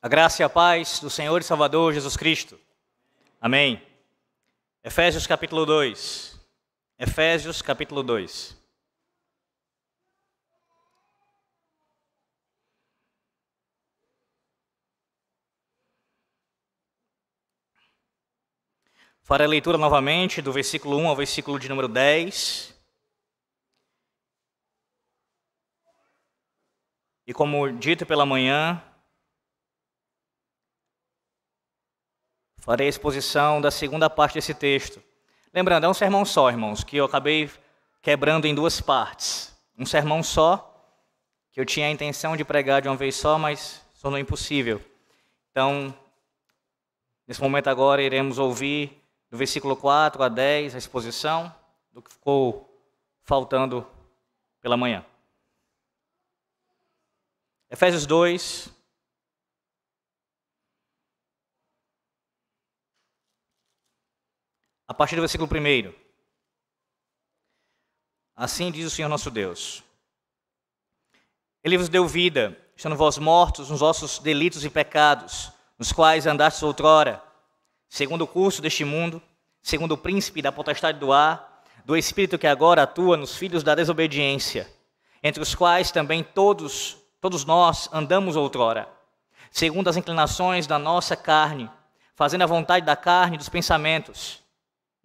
A graça e a paz do Senhor e Salvador Jesus Cristo. Amém. Efésios capítulo 2. Efésios capítulo 2. Farei a leitura novamente do versículo 1 ao versículo de número 10. E como dito pela manhã, farei a exposição da segunda parte desse texto. Lembrando, é um sermão só, irmãos, que eu acabei quebrando em duas partes. Um sermão só, que eu tinha a intenção de pregar de uma vez só, mas tornou impossível. Então, nesse momento agora, iremos ouvir do versículo 4 a 10 a exposição do que ficou faltando pela manhã. Efésios 2. A partir do versículo 1. Assim diz o Senhor nosso Deus: Ele vos deu vida, estando vós mortos nos vossos delitos e pecados, nos quais andastes outrora, segundo o curso deste mundo, segundo o príncipe da potestade do ar, do espírito que agora atua nos filhos da desobediência, entre os quais também todos nós andamos outrora, segundo as inclinações da nossa carne, fazendo a vontade da carne e dos pensamentos,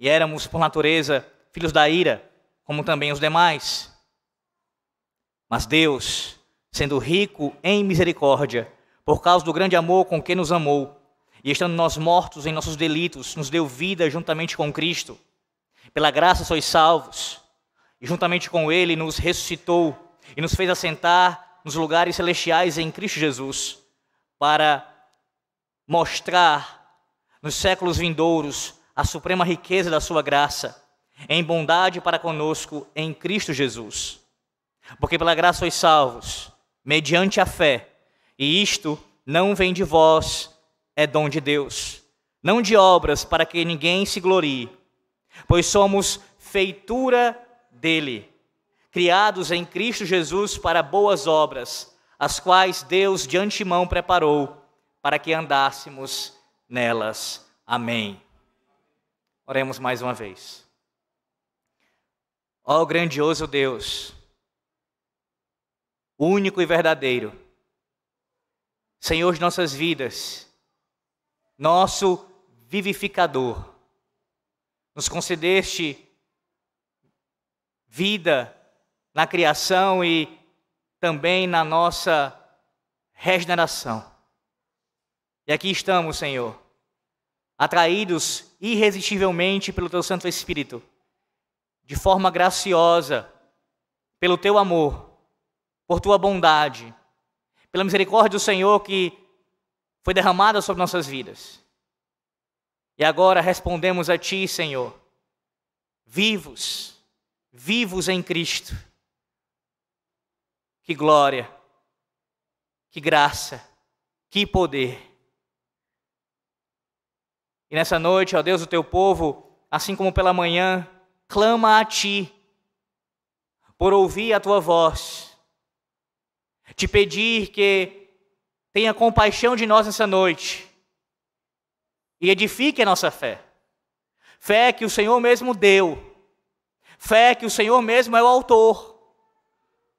e éramos, por natureza, filhos da ira, como também os demais. Mas Deus, sendo rico em misericórdia, por causa do grande amor com que nos amou, e estando nós mortos em nossos delitos, nos deu vida juntamente com Cristo. Pela graça sois salvos, e juntamente com Ele nos ressuscitou, e nos fez assentar nos lugares celestiais em Cristo Jesus, para mostrar nos séculos vindouros a suprema riqueza da sua graça, em bondade para conosco em Cristo Jesus. Porque pela graça sois salvos, mediante a fé, e isto não vem de vós, é dom de Deus, não de obras para que ninguém se glorie, pois somos feitura dele, criados em Cristo Jesus para boas obras, as quais Deus de antemão preparou para que andássemos nelas. Amém. Oremos mais uma vez. Ó grandioso Deus, único e verdadeiro, Senhor de nossas vidas, nosso vivificador, nos concedeste vida na criação e também na nossa regeneração. E aqui estamos, Senhor, atraídos irresistivelmente pelo Teu Santo Espírito, de forma graciosa, pelo Teu amor, por Tua bondade, pela misericórdia do Senhor que foi derramada sobre nossas vidas. E agora respondemos a Ti, Senhor, vivos em Cristo. Que glória, que graça, que poder. E nessa noite, ó Deus, o Teu povo, assim como pela manhã, clama a Ti, por ouvir a Tua voz, te pedir que tenha compaixão de nós nessa noite e edifique a nossa fé. Fé que o Senhor mesmo deu, fé que o Senhor mesmo é o autor.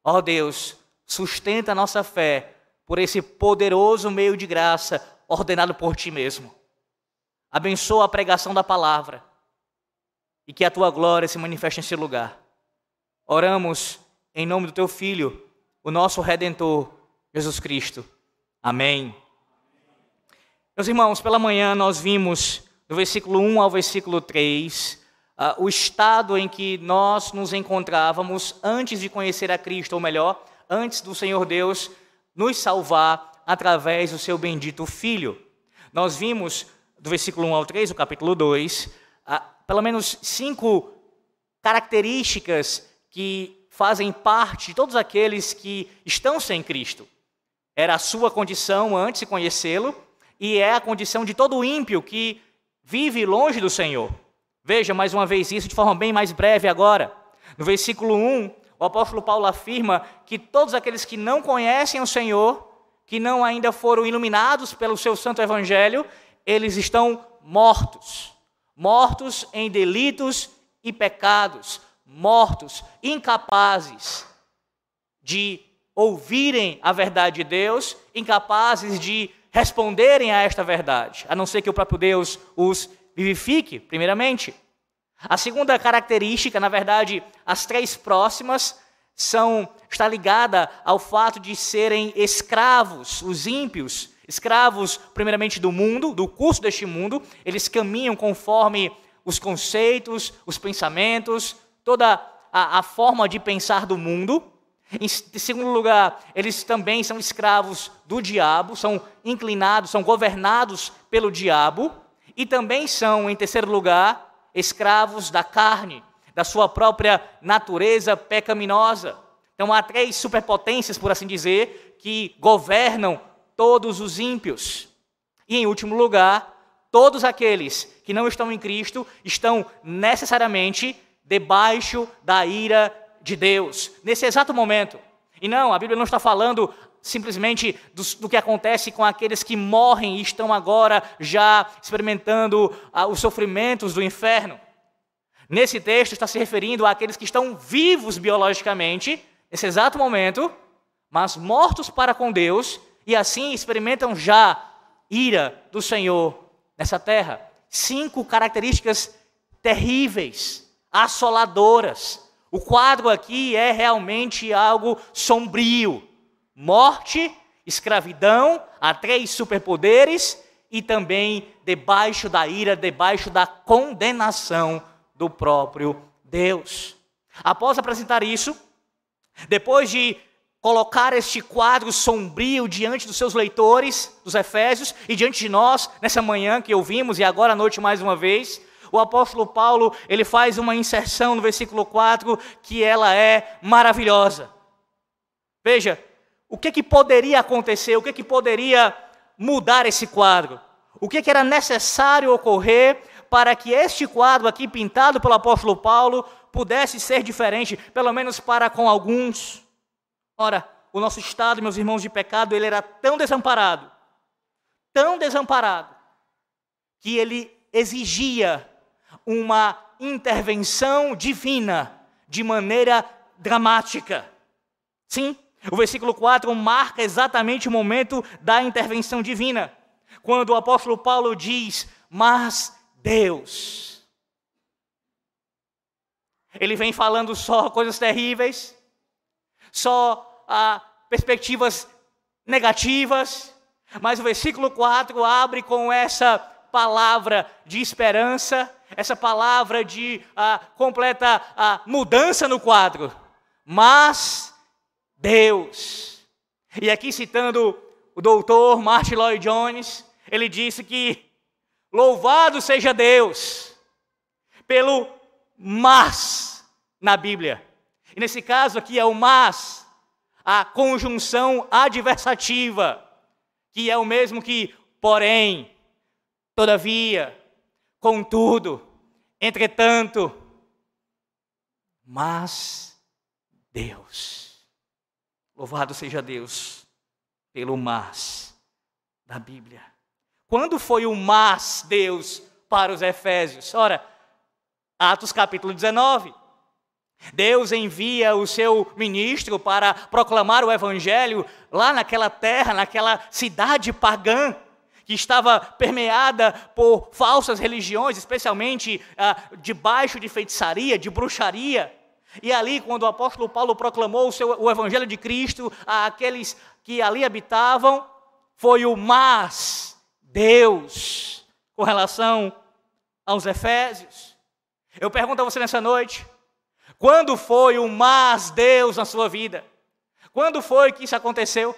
Ó Deus, sustenta a nossa fé por esse poderoso meio de graça ordenado por Ti mesmo. Abençoa a pregação da palavra e que a Tua glória se manifeste nesse lugar. Oramos em nome do Teu Filho, o nosso Redentor, Jesus Cristo. Amém. Meus irmãos, pela manhã nós vimos do versículo 1 ao versículo 3 o estado em que nós nos encontrávamos antes de conhecer a Cristo, ou melhor, antes do Senhor Deus nos salvar através do Seu bendito Filho. Nós vimos do versículo 1 ao 3, o capítulo 2, pelo menos 5 características que fazem parte de todos aqueles que estão sem Cristo. Era a sua condição antes de conhecê-lo e é a condição de todo ímpio que vive longe do Senhor. Veja mais uma vez isso de forma bem mais breve agora. No versículo 1, o apóstolo Paulo afirma que todos aqueles que não conhecem o Senhor, que não ainda foram iluminados pelo seu santo evangelho, eles estão mortos. Mortos em delitos e pecados. Mortos, incapazes de ouvirem a verdade de Deus, incapazes de responderem a esta verdade, a não ser que o próprio Deus os vivifique, primeiramente. A segunda característica, na verdade, as três próximas, está ligada ao fato de serem escravos, os ímpios, escravos primeiramente do mundo, do curso deste mundo. Eles caminham conforme os conceitos, os pensamentos, toda a forma de pensar do mundo. Em segundo lugar, eles também são escravos do diabo, são inclinados, são governados pelo diabo. E também são, em terceiro lugar, escravos da carne, da sua própria natureza pecaminosa. Então há três superpotências, por assim dizer, que governam todos os ímpios. E em último lugar, todos aqueles que não estão em Cristo estão necessariamente debaixo da ira de Deus, nesse exato momento. E não, a Bíblia não está falando simplesmente do que acontece com aqueles que morrem e estão agora já experimentando os sofrimentos do inferno. Nesse texto está se referindo àqueles que estão vivos biologicamente, nesse exato momento, mas mortos para com Deus, e assim experimentam já ira do Senhor nessa terra. 5 características terríveis, assoladoras. O quadro aqui é realmente algo sombrio. Morte, escravidão, há 3 superpoderes e também debaixo da ira, debaixo da condenação do próprio Deus. Após apresentar isso, depois de colocar este quadro sombrio diante dos seus leitores, dos Efésios, e diante de nós, nessa manhã que ouvimos e agora à noite mais uma vez, o apóstolo Paulo, ele faz uma inserção no versículo 4 que ela é maravilhosa. Veja, o que poderia acontecer, o que poderia mudar esse quadro? O que era necessário ocorrer para que este quadro aqui pintado pelo apóstolo Paulo pudesse ser diferente, pelo menos para com alguns? Ora, o nosso estado, meus irmãos, de pecado, ele era tão desamparado, que ele exigia uma intervenção divina de maneira dramática. Sim, o versículo 4 marca exatamente o momento da intervenção divina, quando o apóstolo Paulo diz, mas Deus. Ele vem falando só coisas terríveis, só perspectivas negativas, mas o versículo 4 abre com essa palavra de esperança, essa palavra de completa mudança no quadro. Mas Deus. E aqui citando o doutor Martyn Lloyd-Jones, ele disse que louvado seja Deus pelo mas na Bíblia. E nesse caso aqui é o mas, a conjunção adversativa, que é o mesmo que porém, todavia, contudo, entretanto, mas Deus. Louvado seja Deus pelo mas da Bíblia. Quando foi o mas Deus para os Efésios? Ora, Atos capítulo 19. Deus envia o seu ministro para proclamar o evangelho lá naquela terra, naquela cidade pagã, que estava permeada por falsas religiões, especialmente debaixo de feitiçaria, de bruxaria. E ali, quando o apóstolo Paulo proclamou o evangelho de Cristo àqueles que ali habitavam, foi o mas Deus com relação aos Efésios. Eu pergunto a você nessa noite, quando foi o mas Deus na sua vida? Quando foi que isso aconteceu?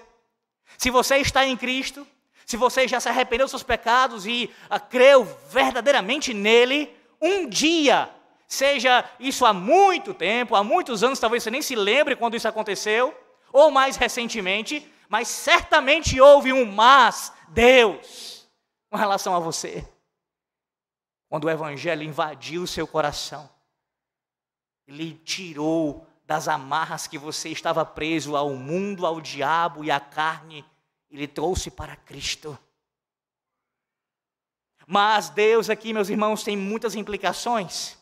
Se você está em Cristo, se você já se arrependeu dos seus pecados e creu verdadeiramente nele, um dia, seja isso há muito tempo, há muitos anos, talvez você nem se lembre quando isso aconteceu, ou mais recentemente, mas certamente houve um mas Deus com relação a você. Quando o evangelho invadiu o seu coração, ele tirou das amarras que você estava preso ao mundo, ao diabo e à carne, e lhe trouxe para Cristo. Mas Deus aqui, meus irmãos, tem muitas implicações.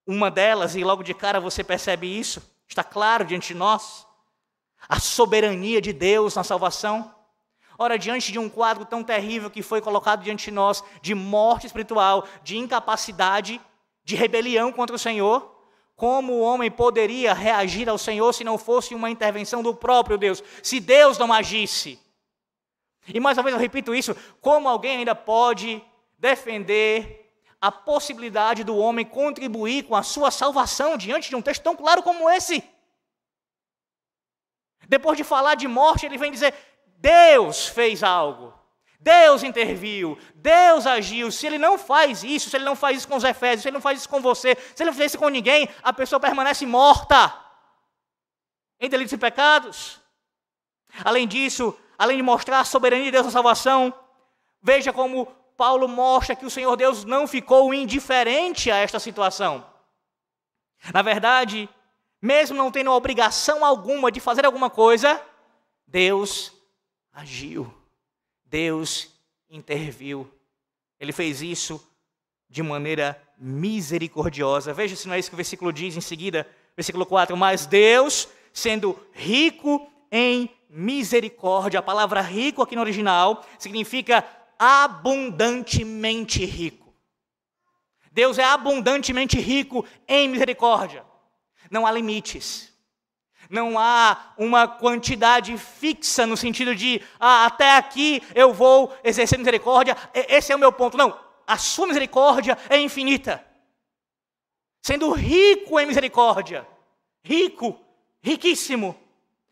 Uma delas, e logo de cara você percebe isso, está claro diante de nós, a soberania de Deus na salvação. Ora, diante de um quadro tão terrível que foi colocado diante de nós, de morte espiritual, de incapacidade, de rebelião contra o Senhor, como o homem poderia reagir ao Senhor se não fosse uma intervenção do próprio Deus, se Deus não agisse? E mais uma vez eu repito isso, como alguém ainda pode defender a possibilidade do homem contribuir com a sua salvação diante de um texto tão claro como esse? Depois de falar de morte, ele vem dizer, Deus fez algo, Deus interviu, Deus agiu. Se ele não faz isso, se ele não faz isso com os Efésios, se ele não faz isso com você, se ele não faz isso com ninguém, a pessoa permanece morta em delitos e pecados. Além disso, além de mostrar a soberania de Deus na salvação, veja como Paulo mostra que o Senhor Deus não ficou indiferente a esta situação. Na verdade, mesmo não tendo obrigação alguma de fazer alguma coisa, Deus agiu, Deus interviu. Ele fez isso de maneira misericordiosa. Veja se não é isso que o versículo diz em seguida, versículo 4. Mas Deus, sendo rico em misericórdia, a palavra rico aqui no original significa abundantemente rico. Deus é abundantemente rico em misericórdia. Não há limites. Não há uma quantidade fixa no sentido de, até aqui eu vou exercer misericórdia, esse é o meu ponto. Não, a sua misericórdia é infinita. Sendo rico em misericórdia, rico, riquíssimo.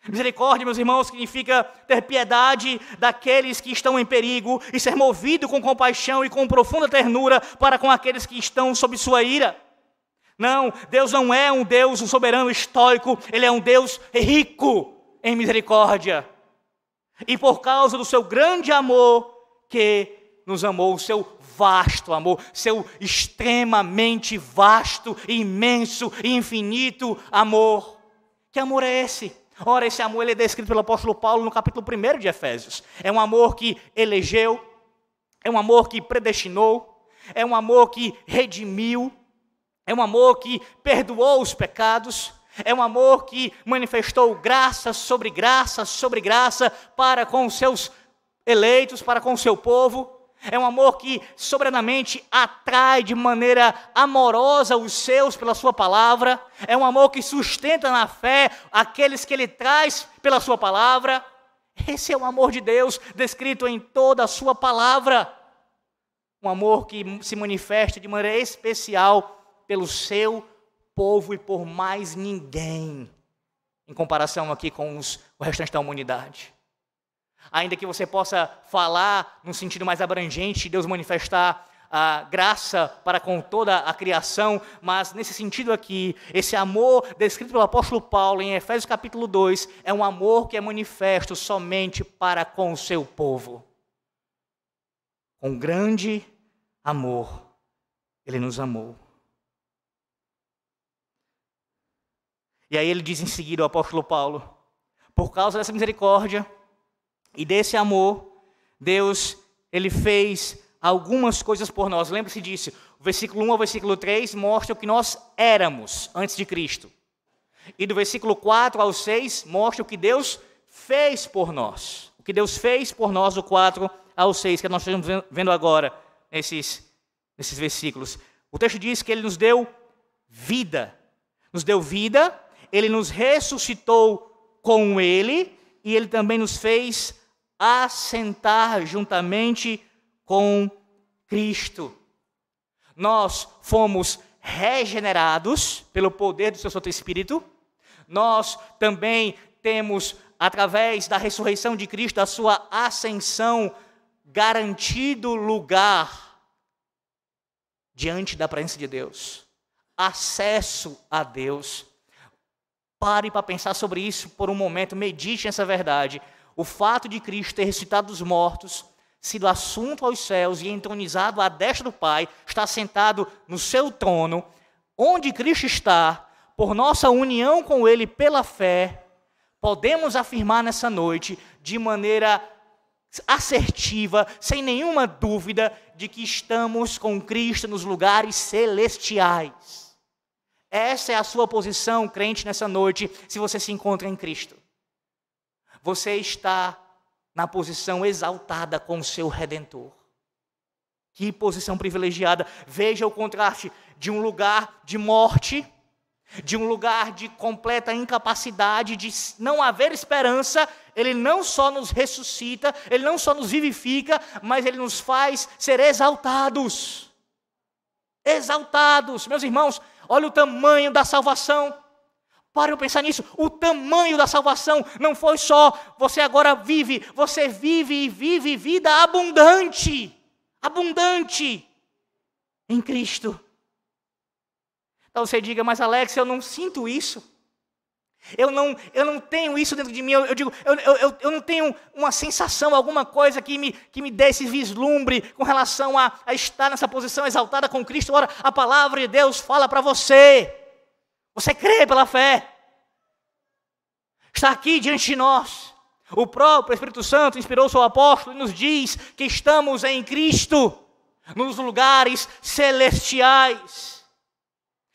Misericórdia, meus irmãos, significa ter piedade daqueles que estão em perigo e ser movido com compaixão e com profunda ternura para com aqueles que estão sob sua ira. Não, Deus não é um Deus, um soberano estoico, Ele é um Deus rico em misericórdia. E por causa do seu grande amor que nos amou, o seu vasto amor, seu extremamente vasto, imenso e infinito amor. Que amor é esse? Ora, esse amor ele é descrito pelo apóstolo Paulo no capítulo 1 de Efésios. É um amor que elegeu, é um amor que predestinou, é um amor que redimiu, é um amor que perdoou os pecados, é um amor que manifestou graça sobre graça para com os seus eleitos, para com o seu povo. É um amor que soberanamente atrai de maneira amorosa os seus pela sua palavra. É um amor que sustenta na fé aqueles que ele traz pela sua palavra. Esse é o amor de Deus descrito em toda a sua palavra. Um amor que se manifesta de maneira especial pelo seu povo e por mais ninguém, em comparação aqui com o restante da humanidade. Ainda que você possa falar no sentido mais abrangente, Deus manifestar a graça para com toda a criação, mas nesse sentido aqui, esse amor descrito pelo apóstolo Paulo em Efésios capítulo 2, é um amor que é manifesto somente para com o seu povo. Com grande amor, Ele nos amou. E aí ele diz em seguida, o apóstolo Paulo, por causa dessa misericórdia e desse amor, Deus, Ele fez algumas coisas por nós. Lembre-se disso. O versículo 1 ao versículo 3 mostra o que nós éramos antes de Cristo. E do versículo 4 ao 6 mostra o que Deus fez por nós. O que Deus fez por nós do 4 ao 6, que nós estamos vendo agora nesses versículos. O texto diz que Ele nos deu vida. Nos deu vida, Ele nos ressuscitou com Ele e Ele também nos fez assentar juntamente com Cristo. Nós fomos regenerados pelo poder do seu Santo Espírito. Nós também temos, através da ressurreição de Cristo, a sua ascensão, garantido lugar diante da presença de Deus. Acesso a Deus. Pare para pensar sobre isso por um momento, medite nessa verdade. O fato de Cristo ter ressuscitado dos mortos, sido assunto aos céus e entronizado à destra do Pai, está sentado no seu trono, onde Cristo está, por nossa união com Ele pela fé, podemos afirmar nessa noite, de maneira assertiva, sem nenhuma dúvida, de que estamos com Cristo nos lugares celestiais. Essa é a sua posição, crente, nessa noite, se você se encontra em Cristo. Você está na posição exaltada com o seu Redentor. Que posição privilegiada. Veja o contraste de um lugar de morte, de um lugar de completa incapacidade, de não haver esperança. Ele não só nos ressuscita, Ele não só nos vivifica, mas Ele nos faz ser exaltados. Exaltados. Meus irmãos, olha o tamanho da salvação. Para eu pensar nisso. O tamanho da salvação não foi só você agora vive, você vive e vive vida abundante. Abundante em Cristo. Então você diga, mas Alex, eu não sinto isso. Eu não tenho isso dentro de mim. Eu não tenho uma sensação, alguma coisa que me dê esse vislumbre com relação a estar nessa posição exaltada com Cristo. Ora, a palavra de Deus fala para você. Você crê pela fé. Está aqui diante de nós. O próprio Espírito Santo inspirou o seu apóstolo e nos diz que estamos em Cristo, nos lugares celestiais.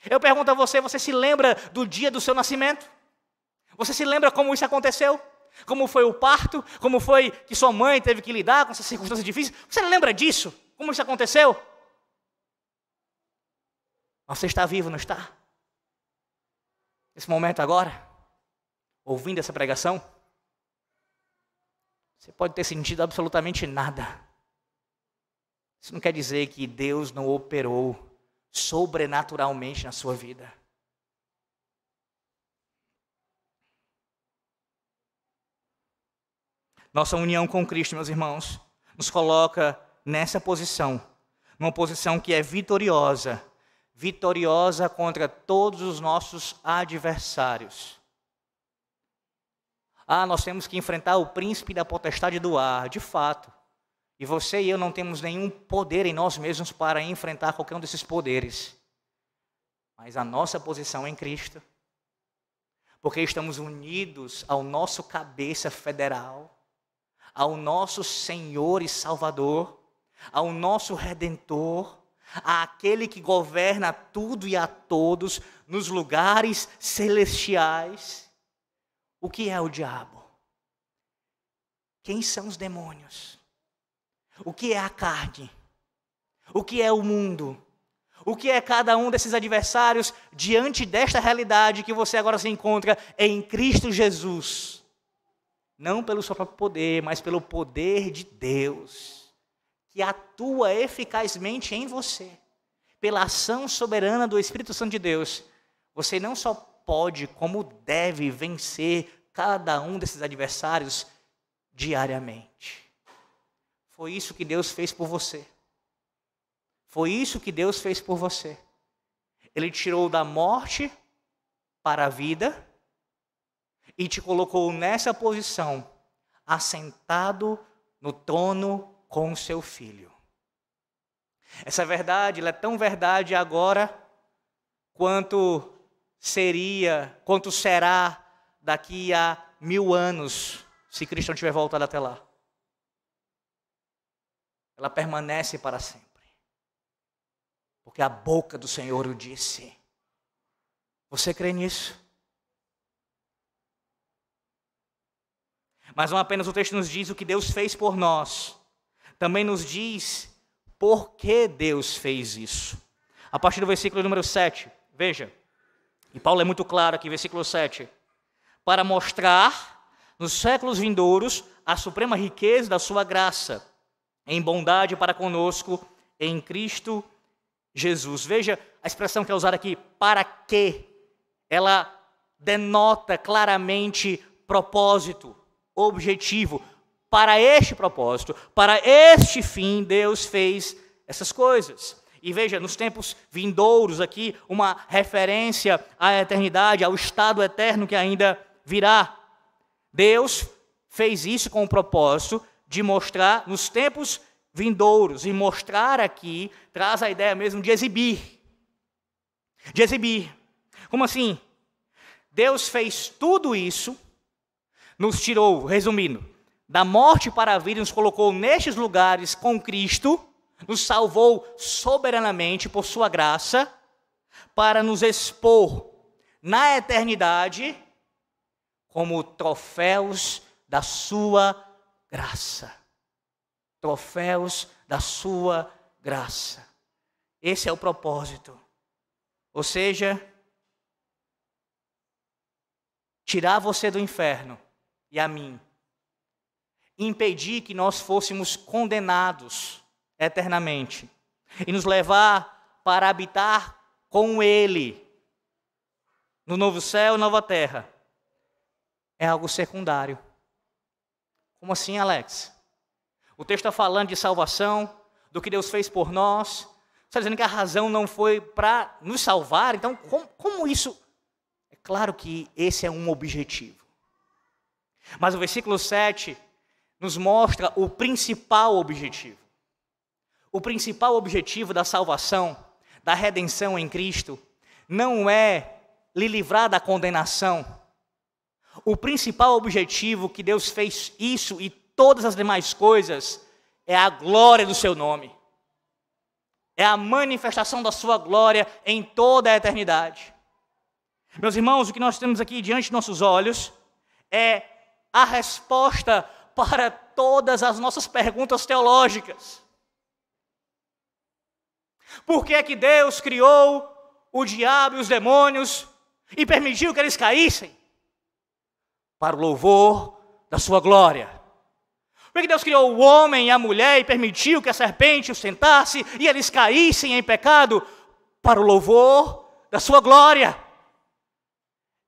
Eu pergunto a você, você se lembra do dia do seu nascimento? Você se lembra como isso aconteceu? Como foi o parto? Como foi que sua mãe teve que lidar com essas circunstâncias difíceis? Você lembra disso? Como isso aconteceu? Você está vivo, não está? Nesse momento agora, ouvindo essa pregação, você pode ter sentido absolutamente nada. Isso não quer dizer que Deus não operou sobrenaturalmente na sua vida. Nossa união com Cristo, meus irmãos, nos coloca nessa posição, numa posição que é vitoriosa, vitoriosa contra todos os nossos adversários. Nós temos que enfrentar o príncipe da potestade do ar, de fato. E você e eu não temos nenhum poder em nós mesmos para enfrentar qualquer um desses poderes. Mas a nossa posição em Cristo, porque estamos unidos ao nosso cabeça federal, ao nosso Senhor e Salvador, ao nosso Redentor, àquele que governa tudo e a todos nos lugares celestiais. O que é o diabo? Quem são os demônios? O que é a carne? O que é o mundo? O que é cada um desses adversários diante desta realidade que você agora se encontra em Cristo Jesus? Não pelo seu próprio poder, mas pelo poder de Deus, que atua eficazmente em você. Pela ação soberana do Espírito Santo de Deus, você não só pode, como deve vencer cada um desses adversários diariamente. Foi isso que Deus fez por você. Foi isso que Deus fez por você. Ele te tirou da morte para a vida e te colocou nessa posição, assentado no trono com o seu Filho. Essa verdade, ela é tão verdade agora quanto será daqui a 1000 anos, se Cristo não tiver voltado até lá. Ela permanece para sempre. Porque a boca do Senhor o disse. Você crê nisso? Mas não apenas o texto nos diz o que Deus fez por nós, também nos diz por que Deus fez isso. A partir do versículo número 7, veja, e Paulo é muito claro aqui, versículo 7, para mostrar nos séculos vindouros a suprema riqueza da sua graça, em bondade para conosco, em Cristo Jesus. Veja a expressão que é usada aqui, para quê? Ela denota claramente propósito, objetivo. Para este propósito, para este fim, Deus fez essas coisas. E veja, nos tempos vindouros aqui, uma referência à eternidade, ao estado eterno que ainda virá. Deus fez isso com o propósito de mostrar nos tempos vindouros. E mostrar aqui traz a ideia mesmo de exibir. De exibir. Como assim? Deus fez tudo isso, nos tirou, resumindo, da morte para a vida, nos colocou nestes lugares com Cristo, nos salvou soberanamente por sua graça, para nos expor na eternidade como troféus da sua graça. Troféus da sua graça. Esse é o propósito. Ou seja, tirar você do inferno e a mim. Impedir que nós fôssemos condenados eternamente. E nos levar para habitar com Ele no novo céu e nova terra. É algo secundário. Como assim, Alex? O texto está falando de salvação, do que Deus fez por nós. Você está dizendo que a razão não foi para nos salvar? Então, como isso? É claro que esse é um objetivo. Mas o versículo 7 nos mostra o principal objetivo. O principal objetivo da salvação, da redenção em Cristo, não é lhe livrar da condenação. O principal objetivo que Deus fez isso e todas as demais coisas é a glória do seu nome. É a manifestação da sua glória em toda a eternidade. Meus irmãos, o que nós temos aqui diante de nossos olhos é a resposta para todas as nossas perguntas teológicas. Por que é que Deus criou o diabo e os demônios e permitiu que eles caíssem? Para o louvor da sua glória. Por que Deus criou o homem e a mulher e permitiu que a serpente os tentasse e eles caíssem em pecado? Para o louvor da sua glória.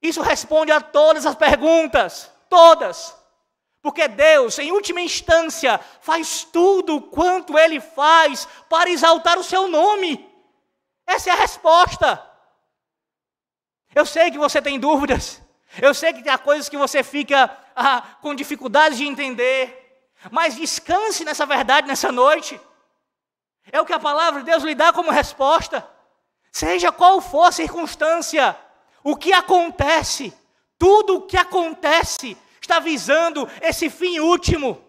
Isso responde a todas as perguntas, todas. Porque Deus, em última instância, faz tudo quanto Ele faz para exaltar o seu nome. Essa é a resposta. Eu sei que você tem dúvidas. Eu sei que há coisas que você fica com dificuldade de entender. Mas descanse nessa verdade nessa noite. É o que a palavra de Deus lhe dá como resposta. Seja qual for a circunstância, o que acontece, tudo o que acontece está visando esse fim último,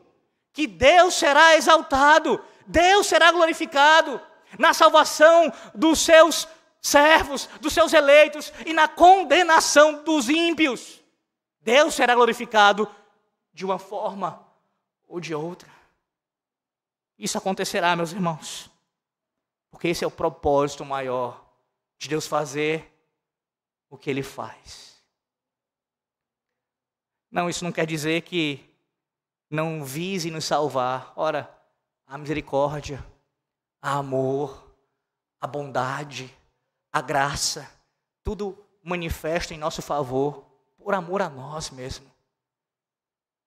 que Deus será exaltado, Deus será glorificado na salvação dos seus servos, dos seus eleitos e na condenação dos ímpios. Deus será glorificado de uma forma ou de outra. Isso acontecerá, meus irmãos, porque esse é o propósito maior de Deus fazer o que Ele faz. Não, isso não quer dizer que não vise nos salvar. Ora, a misericórdia, o amor, a bondade, a graça, tudo manifesta em nosso favor, por amor a nós mesmos.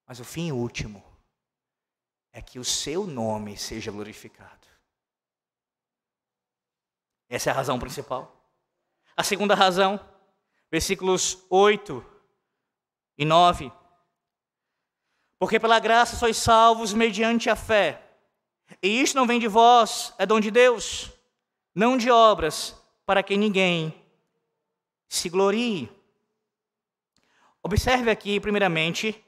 Mas o fim último é que o seu nome seja glorificado. Essa é a razão principal. A segunda razão, versículos 8 e 9. Porque pela graça sois salvos mediante a fé. E isto não vem de vós, é dom de Deus, não de obras, para que ninguém se glorie. Observe aqui, primeiramente,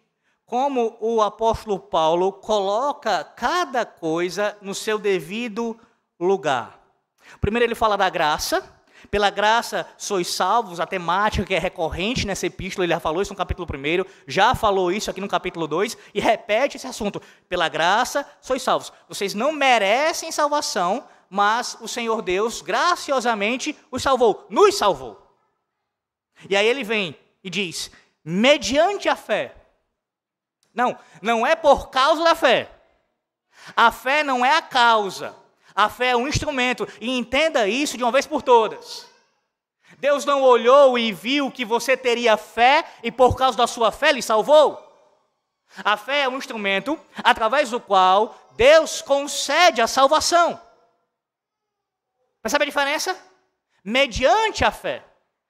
como o apóstolo Paulo coloca cada coisa no seu devido lugar. Primeiro ele fala da graça. Pela graça sois salvos, a temática que é recorrente nessa epístola, ele já falou isso no capítulo 1, já falou isso aqui no capítulo 2, e repete esse assunto. Pela graça sois salvos. Vocês não merecem salvação, mas o Senhor Deus graciosamente os salvou, nos salvou. E aí ele vem e diz, mediante a fé. Não é por causa da fé. A fé não é a causa. A fé é um instrumento, e entenda isso de uma vez por todas. Deus não olhou e viu que você teria fé, e por causa da sua fé lhe salvou. A fé é um instrumento através do qual Deus concede a salvação. Percebe a diferença? Mediante a fé.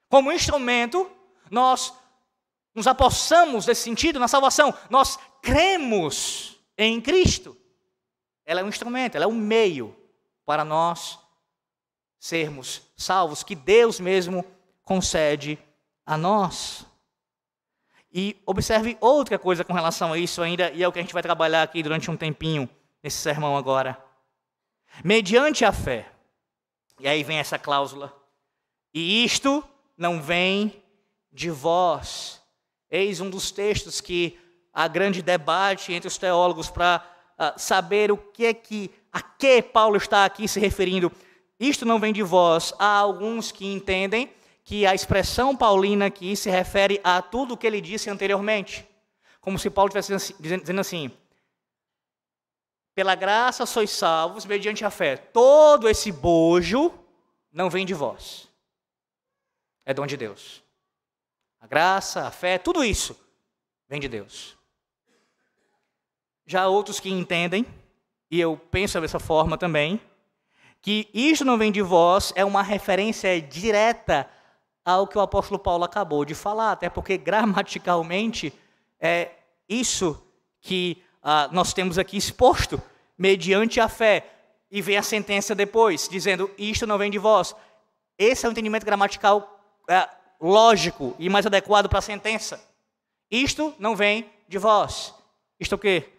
Como instrumento, nós nos apossamos desse sentido na salvação. Nós cremos em Cristo. Ela é um instrumento, ela é um meio para nós sermos salvos, que Deus mesmo concede a nós. E observe outra coisa com relação a isso ainda, e é o que a gente vai trabalhar aqui durante um tempinho, nesse sermão agora. Mediante a fé. E aí vem essa cláusula. E isto não vem de vós. Eis um dos textos que há grande debate entre os teólogos para saber a que Paulo está aqui se referindo. Isto não vem de vós. Há alguns que entendem que a expressão paulina aqui se refere a tudo o que ele disse anteriormente. Como se Paulo estivesse dizendo assim: pela graça sois salvos mediante a fé. Todo esse bojo não vem de vós. É dom de Deus. A graça, a fé, tudo isso vem de Deus. Já há outros que entendem, e eu penso dessa forma também, que isto não vem de vós é uma referência direta ao que o apóstolo Paulo acabou de falar, até porque gramaticalmente é isso que nós temos aqui exposto, mediante a fé. E vem a sentença depois, dizendo, isto não vem de vós. Esse é o entendimento gramatical lógico e mais adequado para a sentença. Isto não vem de vós. Isto é o quê?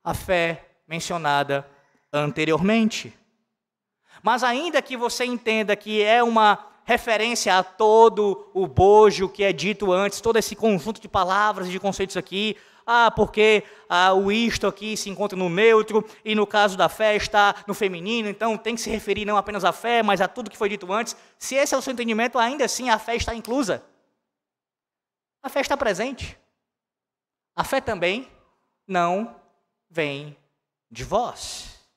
A fé mencionada anteriormente. Mas ainda que você entenda que é uma referência a todo o bojo que é dito antes, todo esse conjunto de palavras e de conceitos aqui, porque o isto aqui se encontra no neutro, e no caso da fé está no feminino, então tem que se referir não apenas à fé, mas a tudo que foi dito antes. Se esse é o seu entendimento, ainda assim a fé está inclusa. A fé está presente. A fé também não vem de vós.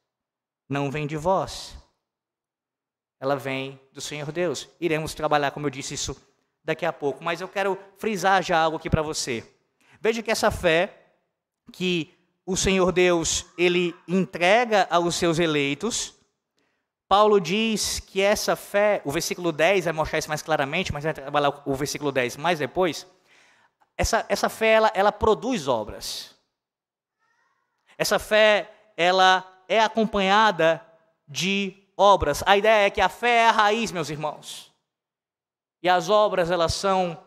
Não vem de vós. Ela vem do Senhor Deus. Iremos trabalhar, como eu disse, isso daqui a pouco, mas eu quero frisar já algo aqui para você. Veja que essa fé que o Senhor Deus, ele entrega aos seus eleitos, Paulo diz que essa fé, o versículo 10 vai mostrar isso mais claramente, mas vai trabalhar o versículo 10 mais depois. Essa fé, ela produz obras. Essa fé, ela é acompanhada de obras. A ideia é que a fé é a raiz, meus irmãos. E as obras, elas são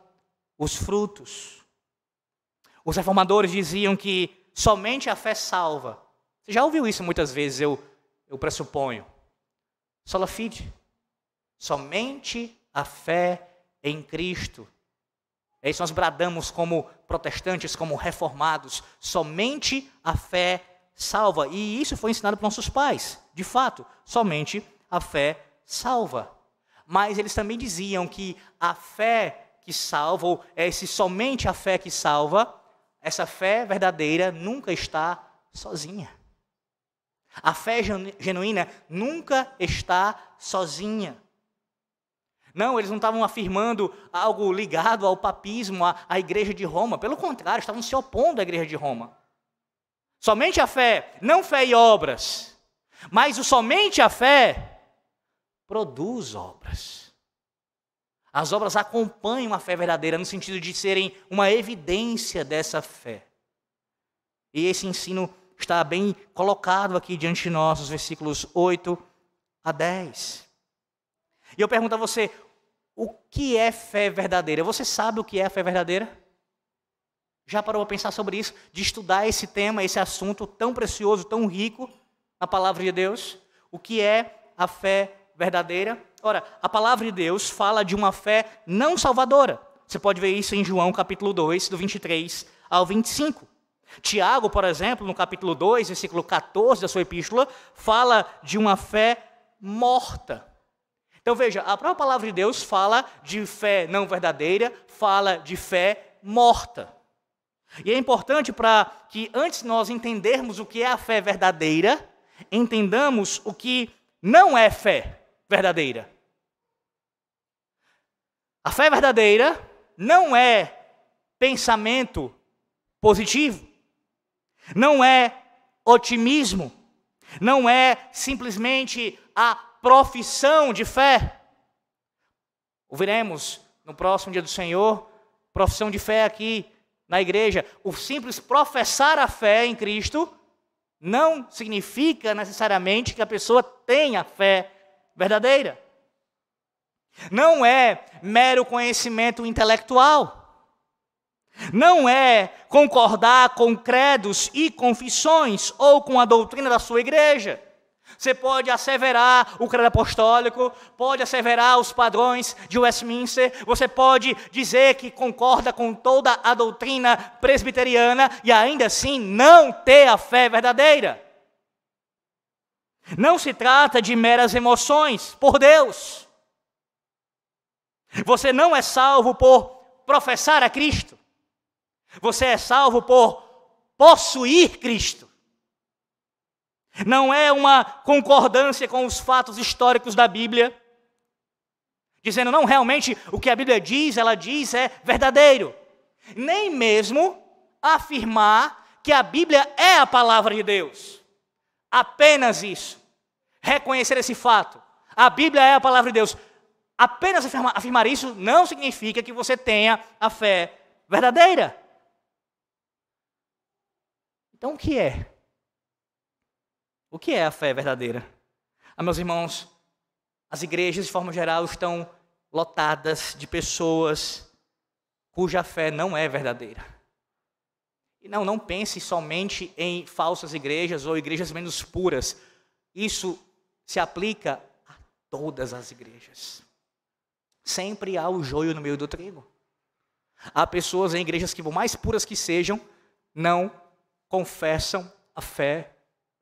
os frutos. Os reformadores diziam que somente a fé salva. Você já ouviu isso muitas vezes, eu pressuponho. Sola fide. Somente a fé em Cristo. É isso nós bradamos como protestantes, como reformados. Somente a fé salva. E isso foi ensinado por nossos pais. De fato, somente a fé salva. Mas eles também diziam que a fé que salva, ou somente a fé que salva, essa fé verdadeira nunca está sozinha. A fé genuína nunca está sozinha. Não, eles não estavam afirmando algo ligado ao papismo, à igreja de Roma. Pelo contrário, estavam se opondo à igreja de Roma. Somente a fé, não fé e obras. Mas somente a fé produz obras. As obras acompanham a fé verdadeira no sentido de serem uma evidência dessa fé. E esse ensino está bem colocado aqui diante de nós, os versículos 8 a 10. E eu pergunto a você, o que é fé verdadeira? Você sabe o que é a fé verdadeira? Já parou para pensar sobre isso? De estudar esse tema, esse assunto tão precioso, tão rico na palavra de Deus? O que é a fé verdadeira? Ora, a palavra de Deus fala de uma fé não salvadora. Você pode ver isso em João capítulo 2, do 23 ao 25. Tiago, por exemplo, no capítulo 2, versículo 14 da sua epístola, fala de uma fé morta. Então veja, a própria palavra de Deus fala de fé não verdadeira, fala de fé morta. E é importante para que antes de nós entendermos o que é a fé verdadeira, entendamos o que não é fé verdadeira. A fé verdadeira não é pensamento positivo, não é otimismo, não é simplesmente a profissão de fé. Ouviremos no próximo dia do Senhor, profissão de fé aqui na igreja. O simples professar a fé em Cristo não significa necessariamente que a pessoa tenha fé verdadeira. Não é mero conhecimento intelectual. não é concordar com credos e confissões ou com a doutrina da sua igreja. Você pode asseverar o credo apostólico, pode asseverar os padrões de Westminster, você pode dizer que concorda com toda a doutrina presbiteriana e ainda assim não ter a fé verdadeira. Não se trata de meras emoções por Deus. Você não é salvo por professar a Cristo. Você é salvo por possuir Cristo. Não é uma concordância com os fatos históricos da Bíblia, dizendo, não, realmente o que a Bíblia diz, ela diz é verdadeiro. Nem mesmo afirmar que a Bíblia é a palavra de Deus. Apenas isso. Reconhecer esse fato. A Bíblia é a palavra de Deus. Apenas afirmar isso não significa que você tenha a fé verdadeira. Então o que é? O que é a fé verdadeira? Meus irmãos, as igrejas de forma geral estão lotadas de pessoas cuja fé não é verdadeira. E não pense somente em falsas igrejas ou igrejas menos puras. Isso se aplica a todas as igrejas. Sempre há o joio no meio do trigo. Há pessoas em igrejas que, por mais puras que sejam, não confessam a fé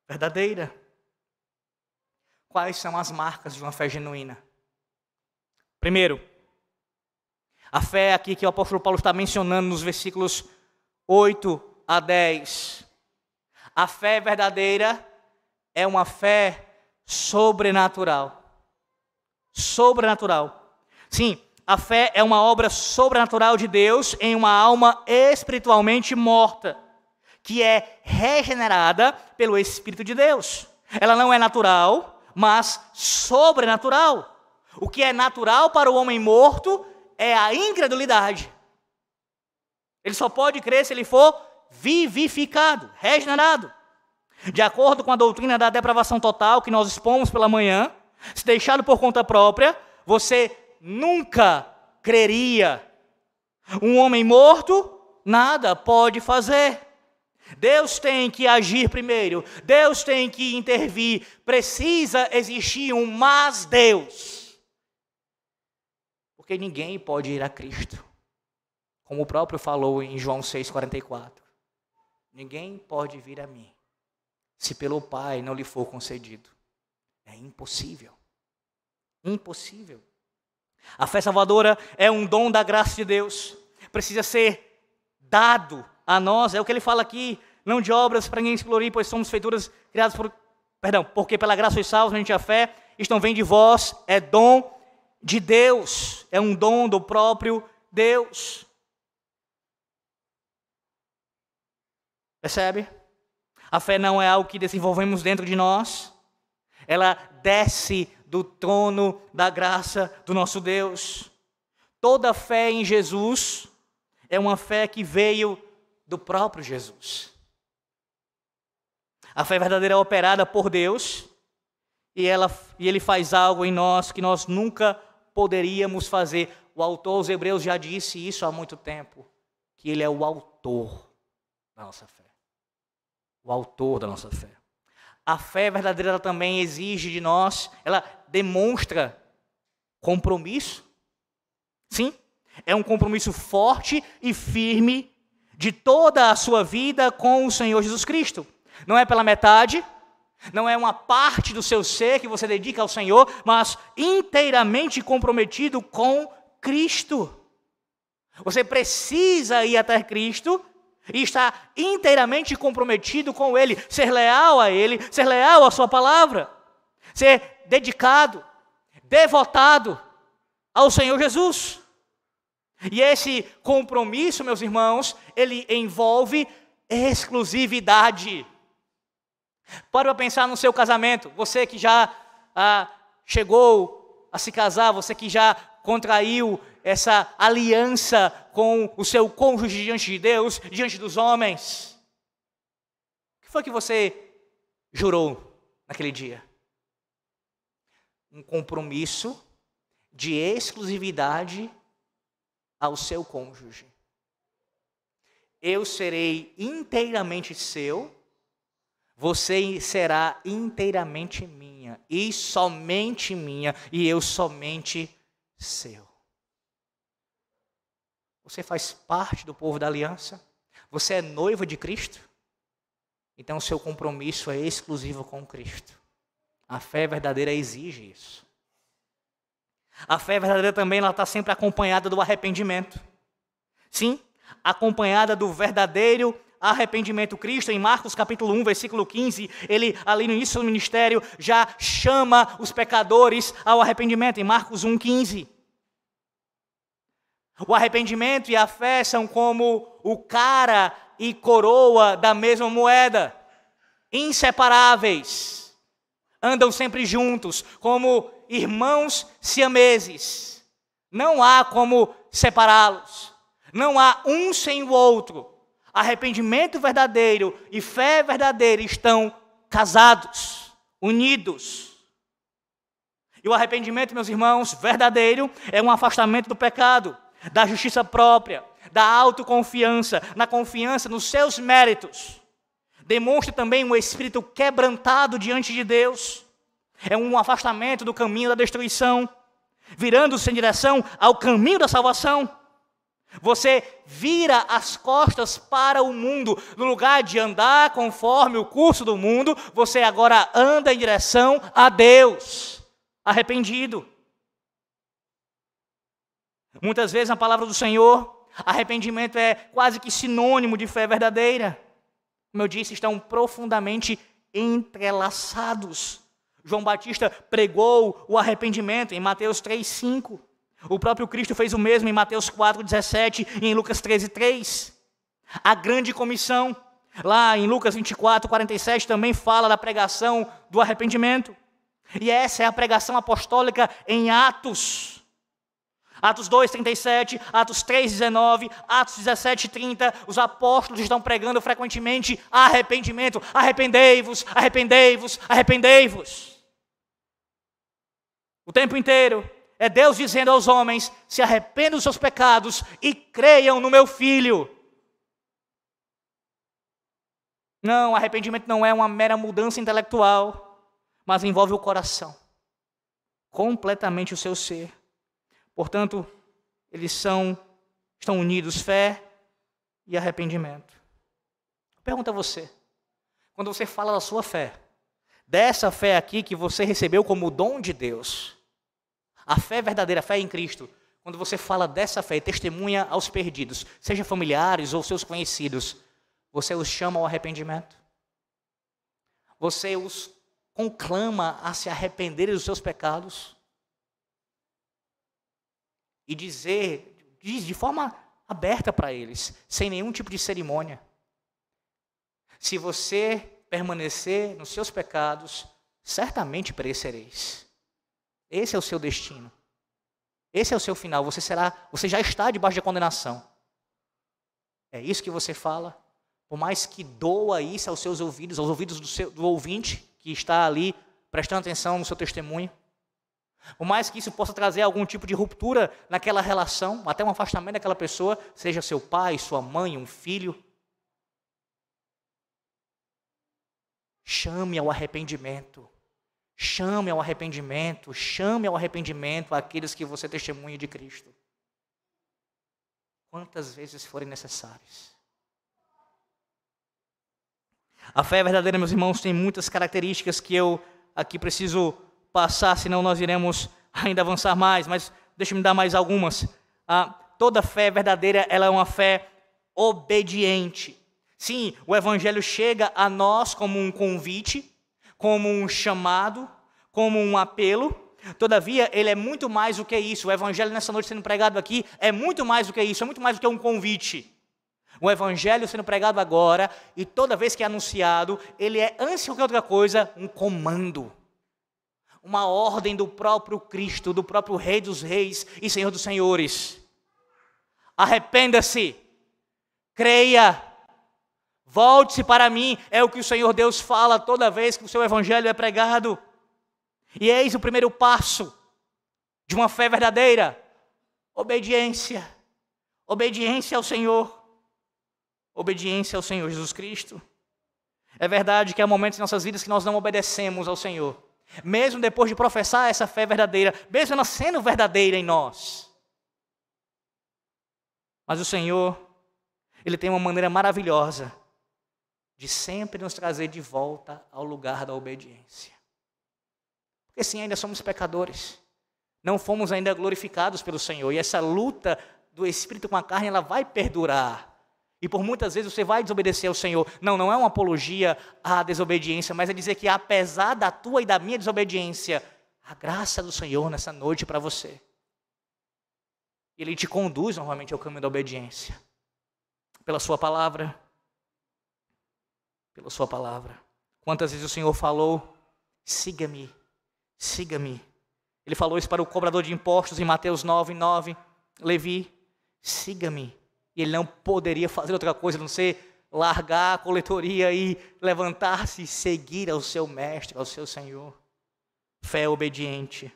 verdadeira. Quais são as marcas de uma fé genuína? Primeiro, a fé aqui que o apóstolo Paulo está mencionando nos versículos 8 a 10. A fé verdadeira é uma fé sobrenatural. Sobrenatural. Sim, a fé é uma obra sobrenatural de Deus em uma alma espiritualmente morta, que é regenerada pelo Espírito de Deus. Ela não é natural, mas sobrenatural. O que é natural para o homem morto é a incredulidade. Ele só pode crer se ele for vivificado, regenerado. De acordo com a doutrina da depravação total que nós expomos pela manhã, se deixado por conta própria, você nunca creria. Um homem morto nada pode fazer. Deus tem que agir primeiro. Deus tem que intervir. Precisa existir um mas Deus. Porque ninguém pode ir a Cristo. Como o próprio falou em João 6,44. Ninguém pode vir a mim, se pelo Pai não lhe for concedido. É impossível. Impossível. A fé salvadora é um dom da graça de Deus. Precisa ser dado a nós. É o que ele fala aqui. Não de obras para ninguém se glorie, pois somos feituras criadas porque pela graça sois salvos mediante a fé. Isto não vem de vós, é dom de Deus. É um dom do próprio Deus. Percebe? A fé não é algo que desenvolvemos dentro de nós. Ela desce do trono da graça do nosso Deus. Toda fé em Jesus é uma fé que veio do próprio Jesus. A fé verdadeira é operada por Deus e Ele faz algo em nós que nós nunca poderíamos fazer. O autor aos Hebreus já disse isso há muito tempo, que Ele é o autor da nossa fé. O autor da nossa fé. A fé verdadeira ela também exige de nós, ela demonstra compromisso. Sim, é um compromisso forte e firme de toda a sua vida com o Senhor Jesus Cristo. Não é pela metade, não é uma parte do seu ser que você dedica ao Senhor, mas inteiramente comprometido com Cristo. Você precisa ir até Cristo e estar inteiramente comprometido com Ele, ser leal a Ele, ser leal à sua palavra, ser dedicado, devotado ao Senhor Jesus. E esse compromisso, meus irmãos, ele envolve exclusividade. Pare para pensar no seu casamento, você que já chegou a se casar, você que já contraiu essa aliança com o seu cônjuge diante de Deus, diante dos homens. O que foi que você jurou naquele dia? Um compromisso de exclusividade ao seu cônjuge. eu serei inteiramente seu, você será inteiramente minha, e somente minha, e eu somente seu. Você faz parte do povo da aliança? Você é noiva de Cristo? Então o seu compromisso é exclusivo com Cristo. A fé verdadeira exige isso. A fé verdadeira também está sempre acompanhada do arrependimento. Sim, acompanhada do verdadeiro arrependimento. Cristo, em Marcos capítulo 1, versículo 15, ele ali no início do ministério já chama os pecadores ao arrependimento, em Marcos 1, 15. O arrependimento e a fé são como o cara e coroa da mesma moeda, inseparáveis, andam sempre juntos, como irmãos siameses. Não há como separá-los, não há um sem o outro. Arrependimento verdadeiro e fé verdadeira estão casados, unidos. E o arrependimento, meus irmãos, verdadeiro é um afastamento do pecado, da justiça própria, da autoconfiança, na confiança nos seus méritos. Demonstra também um espírito quebrantado diante de Deus. É um afastamento do caminho da destruição, virando-se em direção ao caminho da salvação. Você vira as costas para o mundo. No lugar de andar conforme o curso do mundo, você agora anda em direção a Deus, arrependido. Muitas vezes na palavra do Senhor, arrependimento é quase que sinônimo de fé verdadeira. Como eu disse, estão profundamente entrelaçados. João Batista pregou o arrependimento em Mateus 3:5. O próprio Cristo fez o mesmo em Mateus 4:17 e em Lucas 13:3. A grande comissão, lá em Lucas 24:47, também fala da pregação do arrependimento. E essa é a pregação apostólica em Atos. Atos 2:37, Atos 3:19, Atos 17:30, os apóstolos estão pregando frequentemente arrependimento. Arrependei-vos, arrependei-vos, arrependei-vos. O tempo inteiro é Deus dizendo aos homens: se arrependam dos seus pecados e creiam no meu Filho. Não, arrependimento não é uma mera mudança intelectual, mas envolve o coração, completamente o seu ser. Portanto, eles estão unidos, fé e arrependimento. Pergunto a você, quando você fala da sua fé, dessa fé aqui que você recebeu como dom de Deus, a fé verdadeira, a fé em Cristo, quando você fala dessa fé e testemunha aos perdidos, seja familiares ou seus conhecidos, você os chama ao arrependimento? Você os conclama a se arrependerem dos seus pecados? E diz de forma aberta para eles, sem nenhum tipo de cerimônia: se você permanecer nos seus pecados, certamente perecereis. Esse é o seu destino. Esse é o seu final. Você já está debaixo de condenação. É isso que você fala? Por mais que doa isso aos seus ouvidos, aos ouvidos do ouvinte que está ali prestando atenção no seu testemunho. Por mais que isso possa trazer algum tipo de ruptura naquela relação, até um afastamento daquela pessoa, seja seu pai, sua mãe, um filho. Chame ao arrependimento. Chame ao arrependimento. Chame ao arrependimento aqueles que você testemunha de Cristo. Quantas vezes forem necessárias. A fé verdadeira, meus irmãos, tem muitas características que eu aqui preciso passar, senão nós iremos ainda avançar mais, mas deixa-me dar mais algumas. Toda fé verdadeira, ela é uma fé obediente. Sim, o Evangelho chega a nós como um convite, como um chamado, como um apelo. Todavia, ele é muito mais do que isso. O Evangelho nessa noite sendo pregado aqui é muito mais do que isso, é muito mais do que um convite. O Evangelho sendo pregado agora, e toda vez que é anunciado, ele é, antes de qualquer outra coisa, um comando. Uma ordem do próprio Cristo, do próprio Rei dos Reis e Senhor dos Senhores. Arrependa-se, creia, volte-se para mim, é o que o Senhor Deus fala toda vez que o seu Evangelho é pregado. E eis o primeiro passo de uma fé verdadeira: obediência. Obediência ao Senhor. obediência ao Senhor Jesus Cristo. É verdade que há momentos em nossas vidas que nós não obedecemos ao Senhor, mesmo depois de professar essa fé verdadeira, mesmo ela sendo verdadeira em nós. Mas o Senhor, Ele tem uma maneira maravilhosa de sempre nos trazer de volta ao lugar da obediência. Porque sim, ainda somos pecadores, não fomos ainda glorificados pelo Senhor, e essa luta do Espírito com a carne, ela vai perdurar. E por muitas vezes você vai desobedecer ao Senhor. Não é uma apologia à desobediência, mas é dizer que apesar da tua e da minha desobediência, a graça do Senhor nessa noite para você. Ele te conduz novamente ao caminho da obediência. Pela sua palavra. Pela sua palavra. Quantas vezes o Senhor falou, siga-me, siga-me. Ele falou isso para o cobrador de impostos em Mateus 9:9. Levi, siga-me. E ele não poderia fazer outra coisa a não ser largar a coletoria e levantar-se e seguir ao seu mestre, ao seu Senhor. Fé obediente.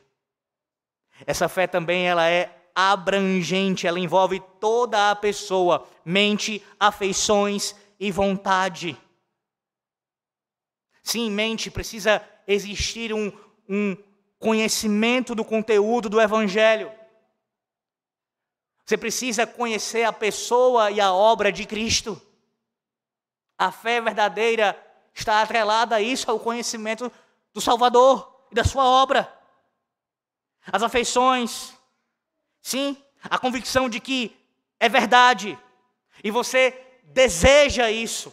Essa fé também ela é abrangente, ela envolve toda a pessoa, mente, afeições e vontade. Sim, em mente precisa existir um conhecimento do conteúdo do Evangelho. Você precisa conhecer a pessoa e a obra de Cristo. A fé verdadeira está atrelada a isso, ao conhecimento do Salvador e da sua obra. As afeições, sim, a convicção de que é verdade. E você deseja isso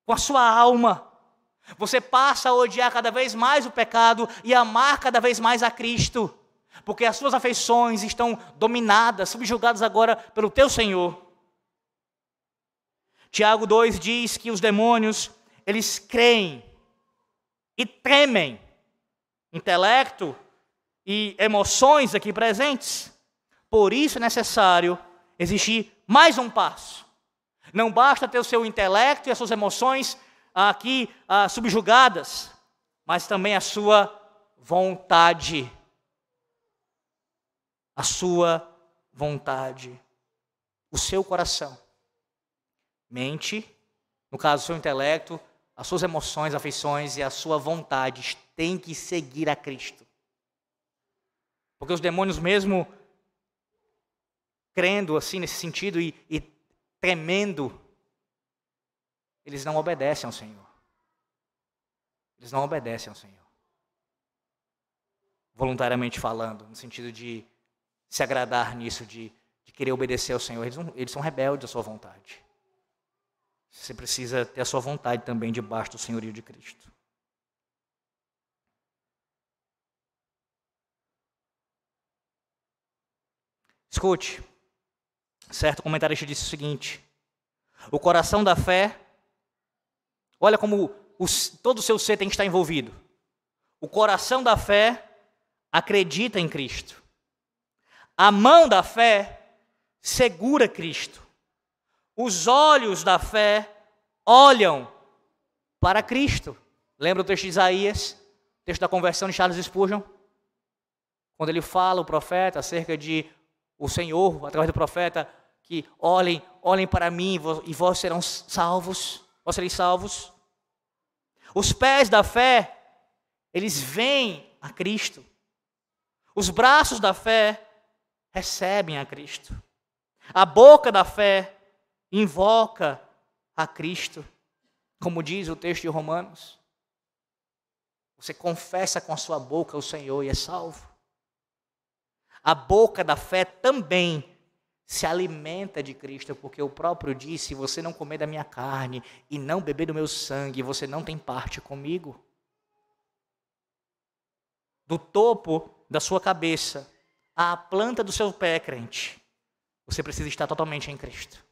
com a sua alma. Você passa a odiar cada vez mais o pecado e amar cada vez mais a Cristo. Porque as suas afeições estão dominadas, subjugadas agora pelo teu Senhor. Tiago 2 diz que os demônios, eles creem e tremem. Intelecto e emoções aqui presentes. Por isso é necessário existir mais um passo. Não basta ter o seu intelecto e as suas emoções aqui subjugadas, mas também a sua vontade. A sua vontade, o seu coração, mente, no caso o seu intelecto, as suas emoções, afeições e a sua vontade têm que seguir a Cristo. Porque os demônios mesmo crendo assim nesse sentido e tremendo, eles não obedecem ao Senhor. Eles não obedecem ao Senhor. Voluntariamente falando, no sentido de se agradar nisso, de querer obedecer ao Senhor. Eles são rebeldes à sua vontade. Você precisa ter a sua vontade também debaixo do senhorio de Cristo. Escute, certo comentarista disse o seguinte: o coração da fé, olha como todo o seu ser tem que estar envolvido. O coração da fé acredita em Cristo. A mão da fé segura Cristo. Os olhos da fé olham para Cristo. Lembra o texto de Isaías, o texto da conversão de Charles Spurgeon? Quando ele fala, o profeta, acerca de o Senhor, através do profeta, que olhem para mim e vós serão salvos, vós sereis salvos. Os pés da fé, eles veem a Cristo. Os braços da fé recebem a Cristo. A boca da fé invoca a Cristo. Como diz o texto de Romanos. Você confessa com a sua boca o Senhor e é salvo. A boca da fé também se alimenta de Cristo, porque o próprio disse: se você não comer da minha carne e não beber do meu sangue, você não tem parte comigo. Do topo da sua cabeça à planta do seu pé, crente, você precisa estar totalmente em Cristo.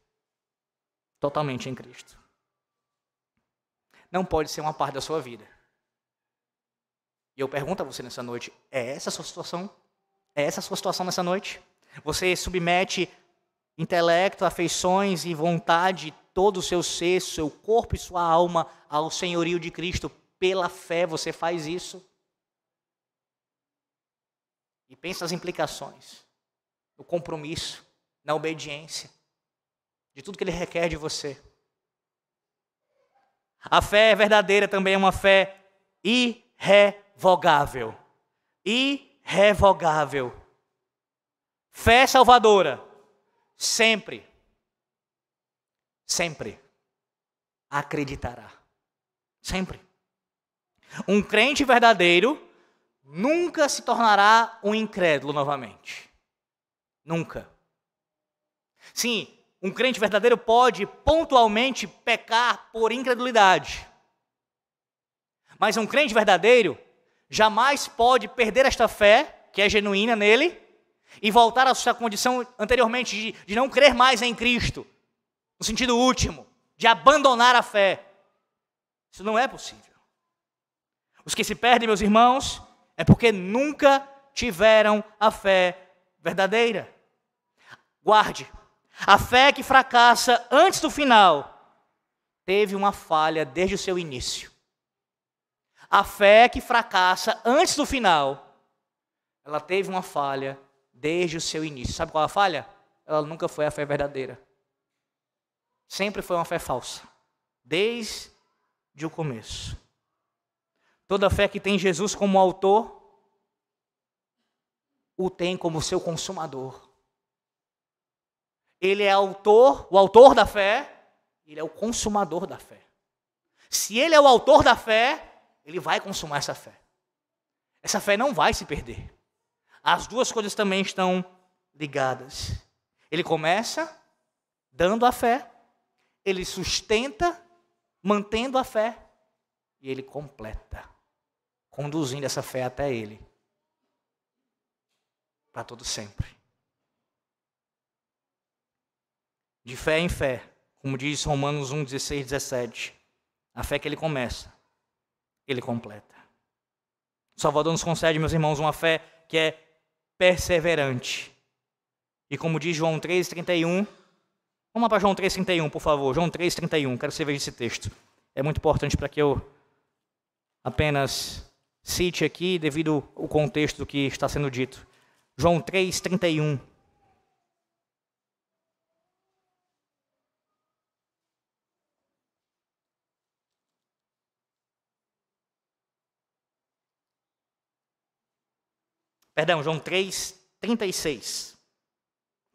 Totalmente em Cristo. Não pode ser uma parte da sua vida. E eu pergunto a você nessa noite: é essa a sua situação? É essa a sua situação nessa noite? Você submete intelecto, afeições e vontade, todo o seu ser, seu corpo e sua alma ao senhorio de Cristo. Pela fé você faz isso. E pense nas implicações, no compromisso, na obediência. de tudo que Ele requer de você. A fé verdadeira também é uma fé irrevogável. Irrevogável. Fé salvadora. Sempre acreditará. Sempre. Um crente verdadeiro nunca se tornará um incrédulo novamente. Nunca. Sim, um crente verdadeiro pode pontualmente pecar por incredulidade. Mas um crente verdadeiro jamais pode perder esta fé, que é genuína nele, e voltar à sua condição anteriormente de não crer mais em Cristo, no sentido último, de abandonar a fé. Isso não é possível. Os que se perdem, meus irmãos, é porque nunca tiveram a fé verdadeira. Guarde, a fé que fracassa antes do final teve uma falha desde o seu início. A fé que fracassa antes do final, ela teve uma falha desde o seu início. Sabe qual é a falha? Ela nunca foi a fé verdadeira. Sempre foi uma fé falsa. Desde o começo. Toda fé que tem Jesus como autor, o tem como seu consumador. Ele é o autor da fé, ele é o consumador da fé. Se ele é o autor da fé, ele vai consumar essa fé. Essa fé não vai se perder. As duas coisas também estão ligadas. Ele começa dando a fé, ele sustenta, mantendo a fé, e ele completa, conduzindo essa fé até ele, para todo sempre. De fé em fé, como diz Romanos 1, 16, 17, a fé que ele começa, ele completa. O Salvador nos concede, meus irmãos, uma fé que é perseverante. E como diz João 3,31, vamos lá para João 3,31, por favor. João 3,31, quero que você veja esse texto. É muito importante para que eu apenas cite aqui, devido ao contexto do que está sendo dito. João 3,31. Perdão, João 3,36.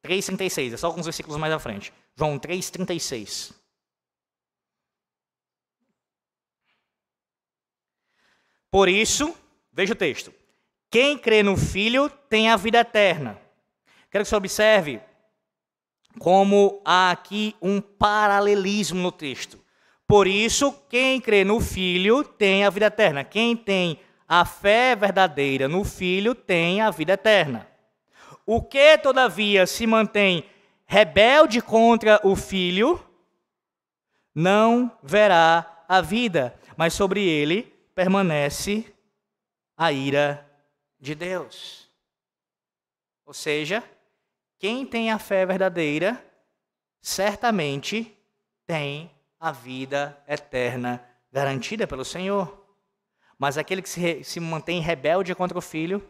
3,36, é só alguns versículos mais à frente. João 3,36. Por isso, veja o texto. Quem crê no Filho tem a vida eterna. Quero que você observe como há aqui um paralelismo no texto. Por isso, quem crê no Filho tem a vida eterna. Quem tem a fé verdadeira no Filho tem a vida eterna. O que, todavia, se mantém rebelde contra o Filho, não verá a vida, mas sobre ele permanece a ira de Deus. Ou seja, quem tem a fé verdadeira, certamente tem a vida eterna garantida pelo Senhor. Mas aquele que se mantém rebelde contra o Filho,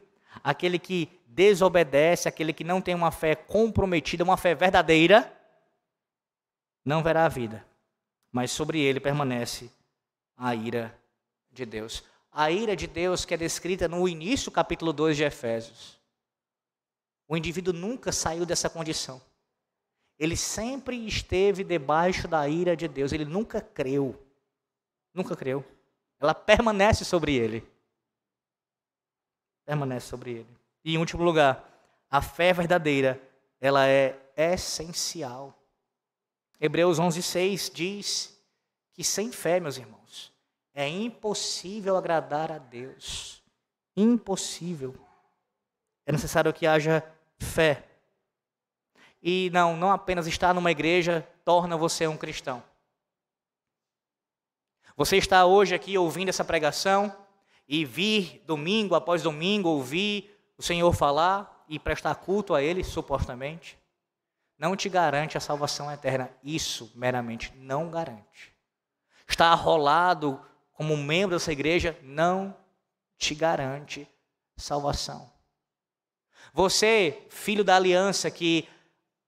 aquele que desobedece, aquele que não tem uma fé comprometida, uma fé verdadeira, não verá a vida. Mas sobre ele permanece a ira de Deus. A ira de Deus que é descrita no início do capítulo 2 de Efésios. O indivíduo nunca saiu dessa condição. Ele sempre esteve debaixo da ira de Deus. Ele nunca creu. Nunca creu. Ela permanece sobre ele. Permanece sobre ele. E em último lugar, a fé verdadeira, ela é essencial. Hebreus 11:6 diz que sem fé, meus irmãos, é impossível agradar a Deus. Impossível. É necessário que haja fé. E não apenas estar numa igreja torna você um cristão. Você está hoje aqui ouvindo essa pregação e vir domingo após domingo ouvir o Senhor falar e prestar culto a Ele, supostamente, não te garante a salvação eterna. Isso meramente não garante. Estar arrolado como membro dessa igreja não te garante salvação. Você, filho da aliança que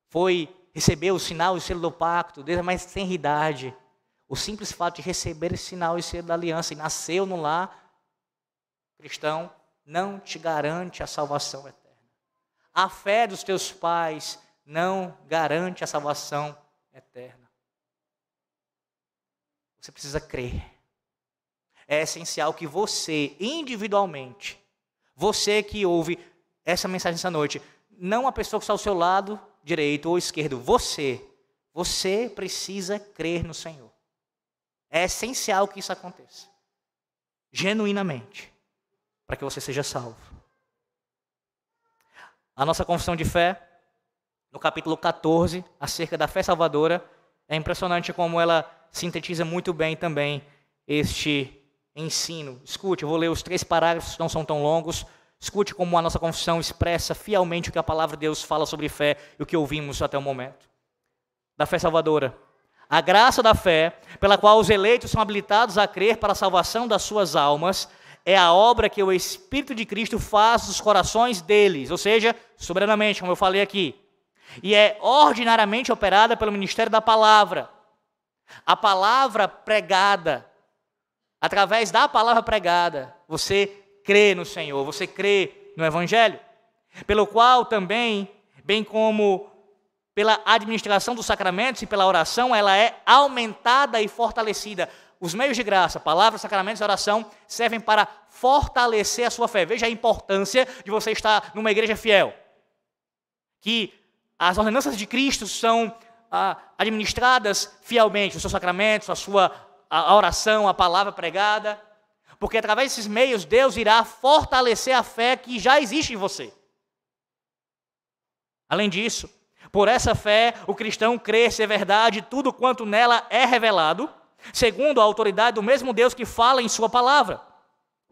foi receber o sinal e o selo do pacto desde a mais tenra idade. O simples fato de receber esse sinal e selo da aliança e nasceu no lar cristão não te garante a salvação eterna. A fé dos teus pais não garante a salvação eterna. Você precisa crer. É essencial que você, individualmente, você que ouve essa mensagem essa noite, não a pessoa que está ao seu lado direito ou esquerdo, você precisa crer no Senhor. É essencial que isso aconteça, genuinamente, para que você seja salvo. A nossa confissão de fé, no capítulo 14, acerca da fé salvadora, é impressionante como ela sintetiza muito bem também este ensino. Escute, eu vou ler os 3 parágrafos, não são tão longos. Escute como a nossa confissão expressa fielmente o que a palavra de Deus fala sobre fé e o que ouvimos até o momento. Da fé salvadora. A graça da fé, pela qual os eleitos são habilitados a crer para a salvação das suas almas, é a obra que o Espírito de Cristo faz nos corações deles, ou seja, soberanamente, como eu falei aqui. E é ordinariamente operada pelo ministério da palavra. A palavra pregada, através da palavra pregada, você crê no Senhor, você crê no Evangelho, pelo qual também, bem como pela administração dos sacramentos e pela oração, ela é aumentada e fortalecida. Os meios de graça, palavras, sacramentos e oração, servem para fortalecer a sua fé. Veja a importância de você estar numa igreja fiel. Que as ordenanças de Cristo são administradas fielmente, os seus sacramentos, a oração, a palavra pregada, porque através desses meios Deus irá fortalecer a fé que já existe em você. Além disso, por essa fé, o cristão crê ser verdade tudo quanto nela é revelado, segundo a autoridade do mesmo Deus que fala em sua palavra,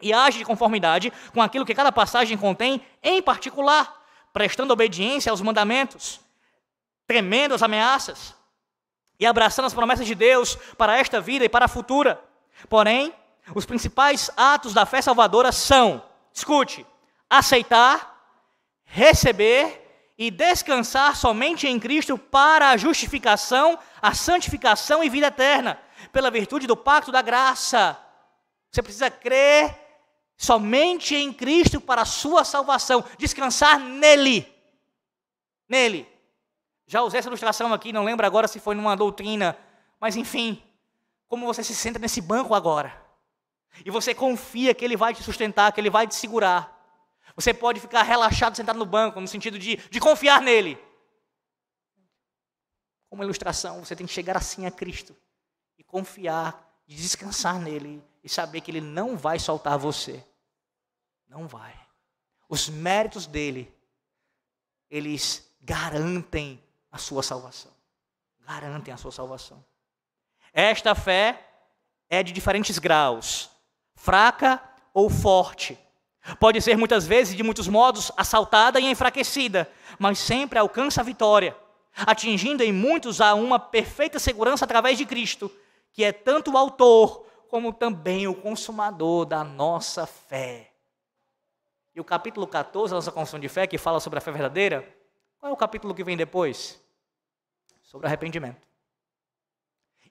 e age de conformidade com aquilo que cada passagem contém em particular, prestando obediência aos mandamentos, temendo as ameaças e abraçando as promessas de Deus para esta vida e para a futura. Porém, os principais atos da fé salvadora são, escute, aceitar, receber e descansar somente em Cristo para a justificação, a santificação e vida eterna, pela virtude do pacto da graça. Você precisa crer somente em Cristo para a sua salvação, descansar nele. Nele. Já usei essa ilustração aqui, não lembro agora se foi numa doutrina, mas enfim, como você se senta nesse banco agora, e você confia que ele vai te sustentar, que ele vai te segurar. Você pode ficar relaxado sentado no banco, no sentido de confiar nele. Como ilustração, você tem que chegar assim a Cristo e confiar, e descansar nele e saber que ele não vai soltar você. Não vai. Os méritos dele, eles garantem a sua salvação. Garantem a sua salvação. Esta fé é de diferentes graus, fraca ou forte. Pode ser muitas vezes, de muitos modos, assaltada e enfraquecida, mas sempre alcança a vitória, atingindo em muitos a uma perfeita segurança através de Cristo, que é tanto o autor como também o consumador da nossa fé. E o capítulo 14 da nossa confissão de fé, que fala sobre a fé verdadeira, qual é o capítulo que vem depois? Sobre arrependimento.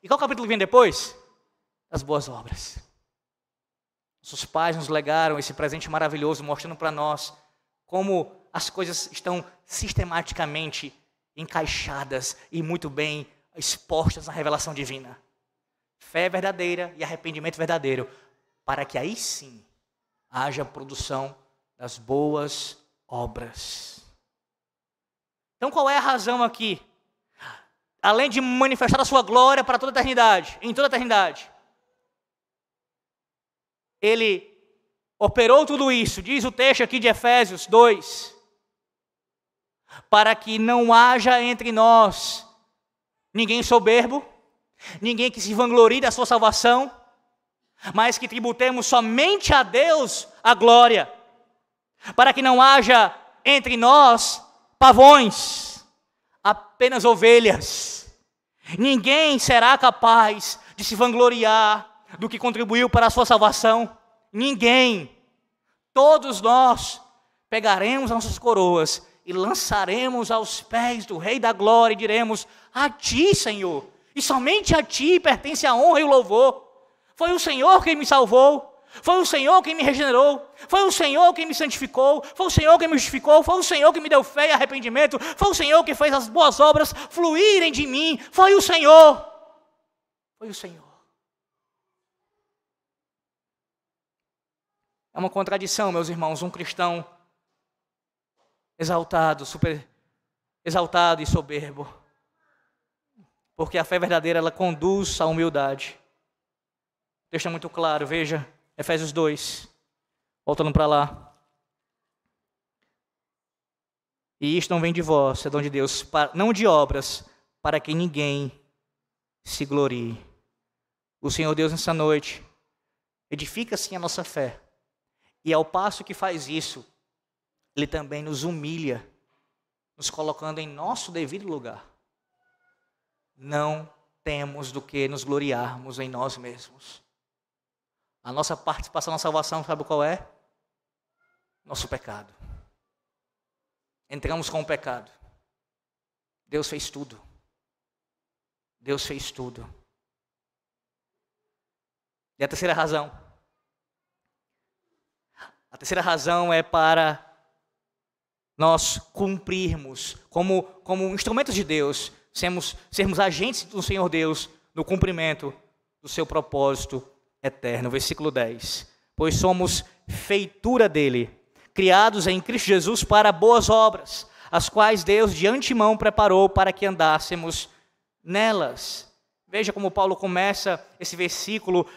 E qual é o capítulo que vem depois? As boas obras. Nossos pais nos legaram esse presente maravilhoso, mostrando para nós como as coisas estão sistematicamente encaixadas e muito bem expostas na revelação divina. Fé verdadeira e arrependimento verdadeiro, para que aí sim haja produção das boas obras. Então qual é a razão aqui? Além de manifestar a sua glória para toda a eternidade, em toda a eternidade, ele operou tudo isso, diz o texto aqui de Efésios 2, para que não haja entre nós ninguém soberbo, ninguém que se vanglorie da sua salvação, mas que tributemos somente a Deus a glória, para que não haja entre nós pavões, apenas ovelhas. Ninguém será capaz de se vangloriar do que contribuiu para a sua salvação. Ninguém. Todos nós pegaremos nossas coroas e lançaremos aos pés do Rei da Glória e diremos: a Ti, Senhor, e somente a Ti pertence a honra e o louvor. Foi o Senhor quem me salvou, foi o Senhor quem me regenerou, foi o Senhor quem me santificou, foi o Senhor quem me justificou, foi o Senhor que me deu fé e arrependimento, foi o Senhor que fez as boas obras fluírem de mim, foi o Senhor. Foi o Senhor. É uma contradição, meus irmãos, um cristão exaltado, super exaltado e soberbo. Porque a fé verdadeira, ela conduz à humildade. O texto é muito claro, veja, Efésios 2, voltando para lá. E isto não vem de vós, é dom de Deus, não de obras, para que ninguém se glorie. O Senhor Deus, nessa noite, edifica assim a nossa fé. E ao passo que faz isso, Ele também nos humilha, nos colocando em nosso devido lugar. Não temos do que nos gloriarmos em nós mesmos. A nossa participação na salvação, sabe qual é? Nosso pecado. Entramos com o pecado. Deus fez tudo. Deus fez tudo. E a terceira razão? A terceira razão é para nós cumprirmos, como instrumentos de Deus, sermos agentes do Senhor Deus no cumprimento do seu propósito eterno. Versículo 10. Pois somos feitura dele, criados em Cristo Jesus para boas obras, as quais Deus de antemão preparou para que andássemos nelas. Veja como Paulo começa esse versículo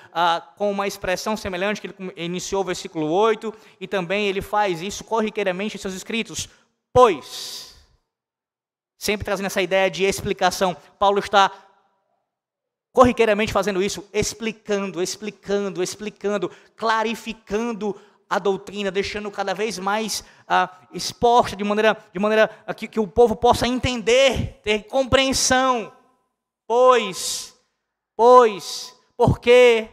com uma expressão semelhante que ele iniciou o versículo 8, e também ele faz isso corriqueiramente em seus escritos. Pois, sempre trazendo essa ideia de explicação, Paulo está corriqueiramente fazendo isso, explicando, clarificando a doutrina, deixando cada vez mais exposta de maneira que o povo possa entender, ter compreensão. Pois, porque,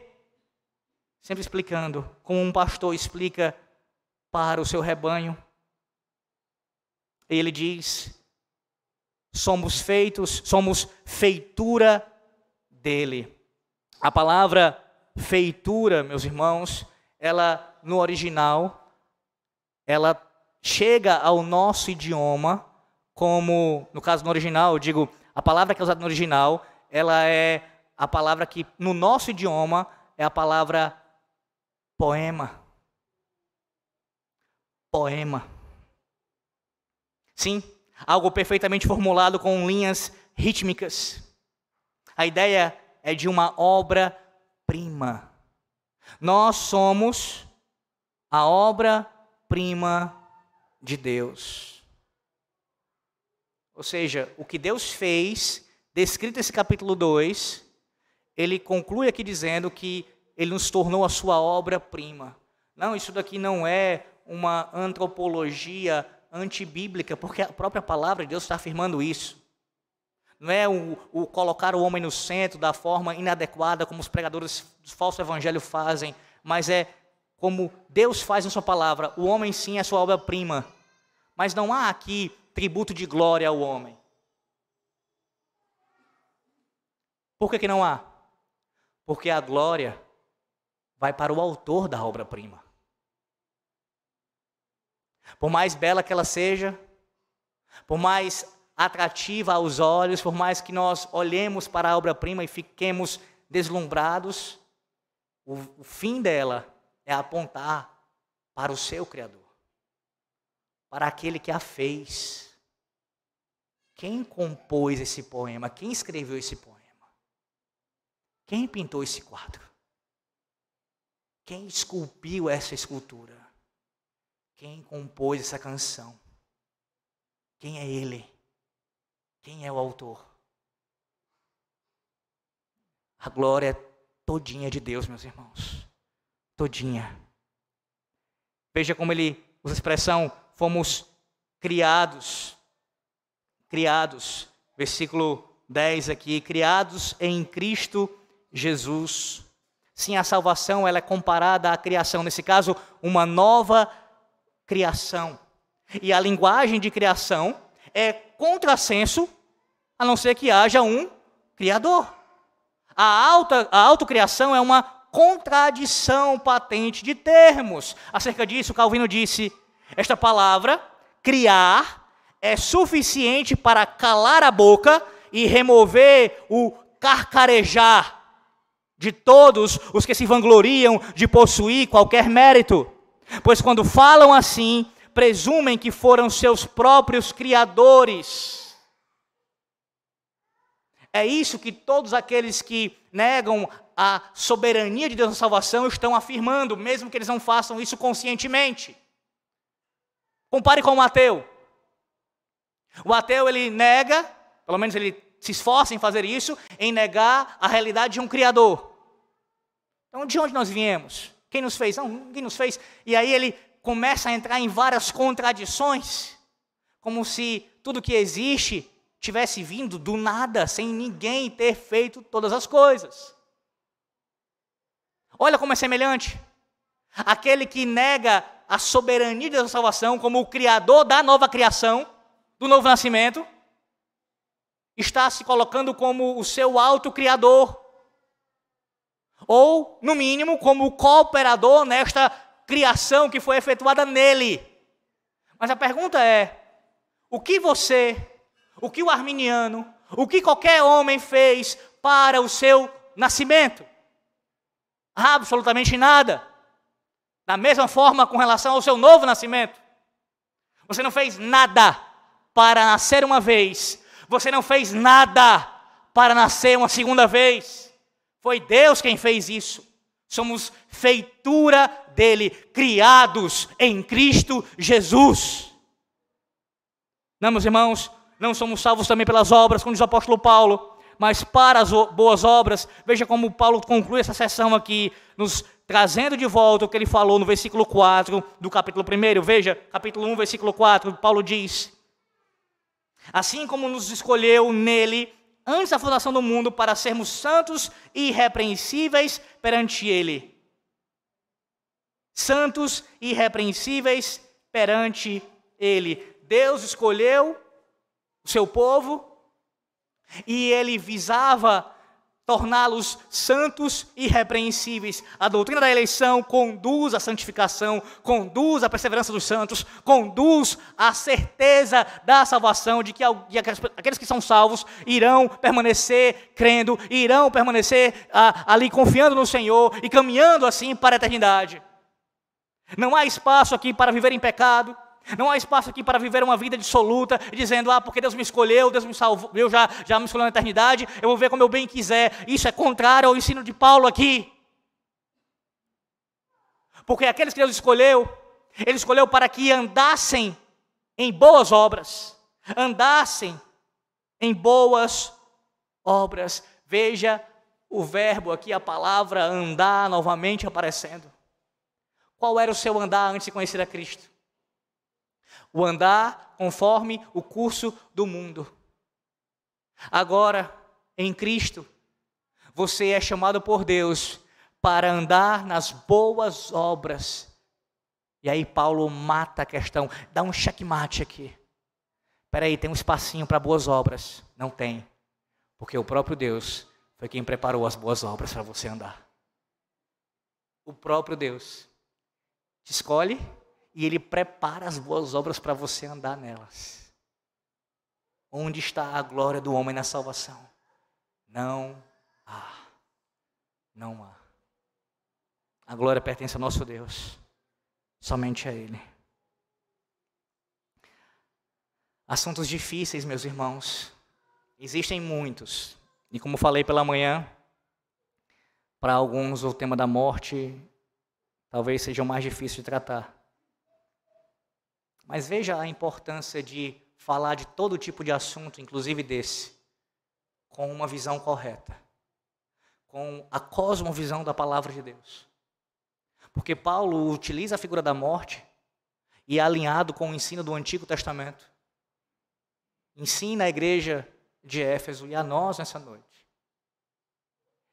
sempre explicando, como um pastor explica para o seu rebanho. Ele diz: somos feitura dele. A palavra feitura, meus irmãos, ela no original, ela chega ao nosso idioma como, no caso no original, eu digo, a palavra que é usada no original, ela é a palavra que no nosso idioma é a palavra poema. Poema. Sim, algo perfeitamente formulado com linhas rítmicas. A ideia é de uma obra-prima. Nós somos a obra-prima de Deus. Ou seja, o que Deus fez, descrito nesse capítulo 2, ele conclui aqui dizendo que ele nos tornou a sua obra-prima. Não, isso daqui não é uma antropologia antibíblica, porque a própria palavra de Deus está afirmando isso. Não é o colocar o homem no centro da forma inadequada como os pregadores do falso evangelho fazem, mas é como Deus faz na sua palavra. O homem sim é a sua obra-prima, mas não há aqui tributo de glória ao homem. Por que não há? Porque a glória vai para o autor da obra-prima. Por mais bela que ela seja, por mais atrativa aos olhos, por mais que nós olhemos para a obra-prima e fiquemos deslumbrados, o fim dela é apontar para o seu Criador, para aquele que a fez. Quem compôs esse poema? Quem escreveu esse poema? Quem pintou esse quadro? Quem esculpiu essa escultura? Quem compôs essa canção? Quem é ele? Quem é o autor? A glória é todinha de Deus, meus irmãos. Todinha. Veja como ele usa a expressão, fomos criados. Criados. Versículo 10 aqui. Criados em Cristo Jesus. Sim, a salvação ela é comparada à criação. Nesse caso, uma nova criação. E a linguagem de criação é contrassenso, a não ser que haja um Criador. A autocriação é uma contradição patente de termos. Acerca disso, Calvino disse: esta palavra, criar, é suficiente para calar a boca e remover o carcarejar de todos os que se vangloriam de possuir qualquer mérito. Pois quando falam assim, presumem que foram seus próprios criadores. É isso que todos aqueles que negam a soberania de Deus na salvação estão afirmando, mesmo que eles não façam isso conscientemente. Compare com o ateu. O ateu, ele nega, pelo menos ele se esforça em fazer isso, em negar a realidade de um Criador. Então, de onde nós viemos? Quem nos fez? Não, ninguém nos fez. E aí ele começa a entrar em várias contradições, como se tudo que existe tivesse vindo do nada, sem ninguém ter feito todas as coisas. Olha como é semelhante. Aquele que nega a soberania da salvação como o Criador da nova criação, do novo nascimento, está se colocando como o seu autocriador, ou, no mínimo, como o cooperador nesta criação que foi efetuada nele. Mas a pergunta é: o que o arminiano, o que qualquer homem fez para o seu nascimento? Absolutamente nada. Da mesma forma com relação ao seu novo nascimento. Você não fez nada para nascer uma vez. Você não fez nada para nascer uma segunda vez. Foi Deus quem fez isso. Somos feitura dele, criados em Cristo Jesus. Não, meus irmãos, não somos salvos também pelas obras, como diz o apóstolo Paulo, mas para as boas obras. Veja como Paulo conclui essa sessão aqui, nos trazendo de volta o que ele falou no versículo 4 do capítulo 1. Veja, capítulo 1, versículo 4, Paulo diz: assim como nos escolheu nele, antes da fundação do mundo, para sermos santos e irrepreensíveis perante ele. Santos e irrepreensíveis perante ele. Deus escolheu o seu povo e ele visava torná-los santos e irrepreensíveis. A doutrina da eleição conduz à santificação, conduz à perseverança dos santos, conduz à certeza da salvação, de que aqueles que são salvos irão permanecer crendo, irão permanecer ali confiando no Senhor e caminhando assim para a eternidade. Não há espaço aqui para viver em pecado. Não há espaço aqui para viver uma vida dissoluta, dizendo: porque Deus me escolheu, Deus me salvou, Deus já me escolheu na eternidade, eu vou ver como eu bem quiser. Isso é contrário ao ensino de Paulo aqui. Porque aqueles que Deus escolheu, Ele escolheu para que andassem em boas obras. Andassem em boas obras. Veja o verbo aqui, a palavra andar novamente aparecendo. Qual era o seu andar antes de conhecer a Cristo? O andar conforme o curso do mundo. Agora, em Cristo, você é chamado por Deus para andar nas boas obras. E aí Paulo mata a questão, dá um checkmate aqui. Espera aí, tem um espacinho para boas obras? Não tem, porque o próprio Deus foi quem preparou as boas obras para você andar. O próprio Deus te escolhe e Ele prepara as boas obras para você andar nelas. Onde está a glória do homem na salvação? Não há. Não há. A glória pertence ao nosso Deus. Somente a Ele. Assuntos difíceis, meus irmãos. Existem muitos. E como falei pela manhã, para alguns o tema da morte talvez seja o mais difícil de tratar. Mas veja a importância de falar de todo tipo de assunto, inclusive desse, com uma visão correta, com a cosmovisão da palavra de Deus. Porque Paulo utiliza a figura da morte e é alinhado com o ensino do Antigo Testamento. Ensina a igreja de Éfeso e a nós nessa noite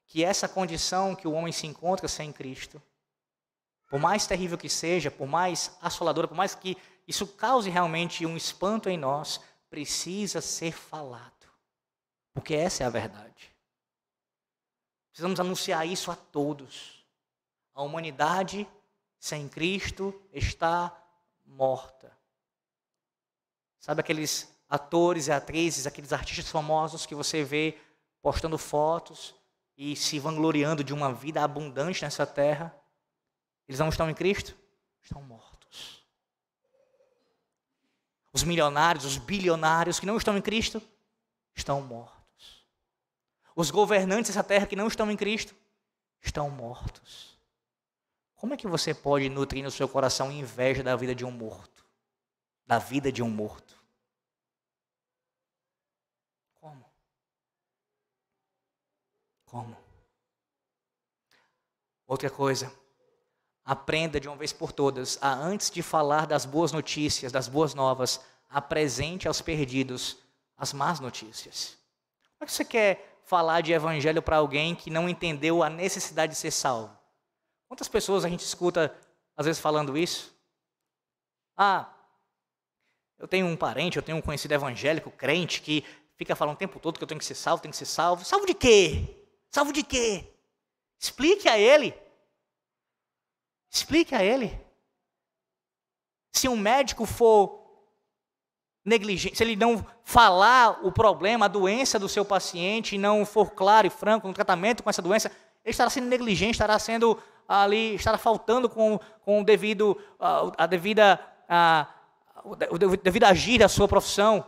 que essa condição que o homem se encontra sem Cristo, por mais terrível que seja, por mais assoladora, por mais que isso cause realmente um espanto em nós, precisa ser falado. Porque essa é a verdade. Precisamos anunciar isso a todos. A humanidade sem Cristo está morta. Sabe aqueles atores e atrizes, aqueles artistas famosos que você vê postando fotos e se vangloriando de uma vida abundante nessa terra? Eles não estão em Cristo? Estão mortos. Os milionários, os bilionários que não estão em Cristo, estão mortos. Os governantes dessa terra que não estão em Cristo, estão mortos. Como é que você pode nutrir no seu coração inveja da vida de um morto? Da vida de um morto? Como? Outra coisa, aprenda de uma vez por todas a, antes de falar das boas notícias, das boas novas, apresente aos perdidos as más notícias. Como é que você quer falar de evangelho para alguém que não entendeu a necessidade de ser salvo? Quantas pessoas a gente escuta às vezes falando isso? Eu tenho um parente, eu tenho um conhecido evangélico, crente, que fica falando o tempo todo que eu tenho que ser salvo, tenho que ser salvo. Salvo de quê? Salvo de quê? Explique a ele. Explique a ele. Se um médico for negligente, se ele não falar o problema, a doença do seu paciente, e não for claro e franco no tratamento com essa doença, ele estará sendo negligente, estará sendo ali, estará faltando com o devido agir da sua profissão,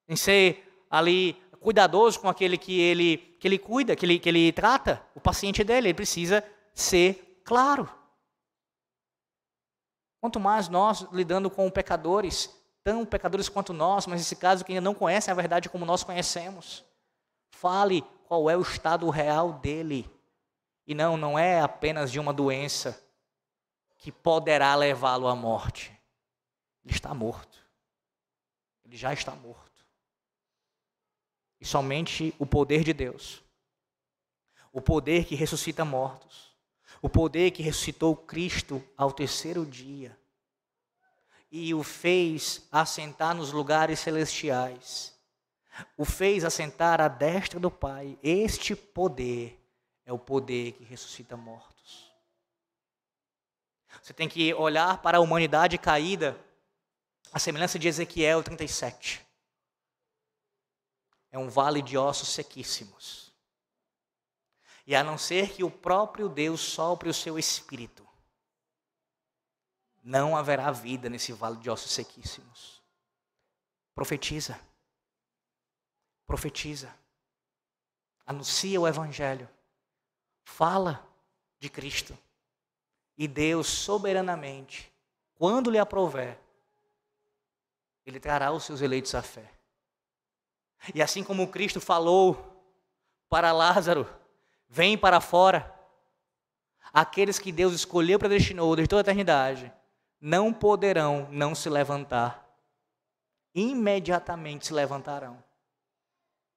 em ser ali cuidadoso com aquele que ele cuida, que ele trata, o paciente dele. Ele precisa ser claro. Quanto mais nós lidando com pecadores, tão pecadores quanto nós, mas nesse caso que ainda não conhecem a verdade como nós conhecemos. Fale qual é o estado real dele. E não é apenas de uma doença que poderá levá-lo à morte. Ele está morto. Ele já está morto. E somente o poder de Deus, o poder que ressuscita mortos, o poder que ressuscitou Cristo ao terceiro dia e o fez assentar nos lugares celestiais, o fez assentar à destra do Pai, este poder é o poder que ressuscita mortos. Você tem que olhar para a humanidade caída, a semelhança de Ezequiel 37. É um vale de ossos sequíssimos. E a não ser que o próprio Deus sopre o seu espírito, não haverá vida nesse vale de ossos sequíssimos. Profetiza. Profetiza. Anuncia o evangelho. Fala de Cristo. E Deus soberanamente, quando lhe aprouver, Ele trará os seus eleitos à fé. E assim como Cristo falou para Lázaro, vem para fora, aqueles que Deus escolheu, predestinou desde toda a eternidade, não poderão não se levantar. Imediatamente se levantarão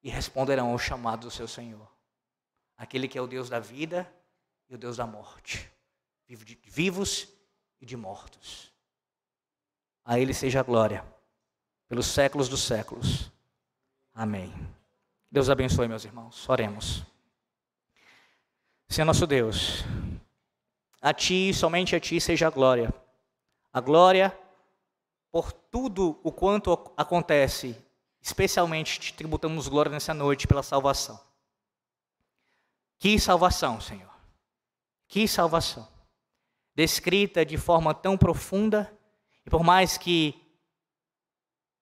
e responderão ao chamado do seu Senhor. Aquele que é o Deus da vida e o Deus da morte, vivos e de mortos. A Ele seja a glória, pelos séculos dos séculos. Amém. Deus abençoe, meus irmãos. Oremos. Senhor nosso Deus, a Ti, somente a Ti seja a glória. A glória por tudo o quanto acontece, especialmente te tributamos glória nessa noite pela salvação. Que salvação, Senhor. Que salvação. Descrita de forma tão profunda, e por mais que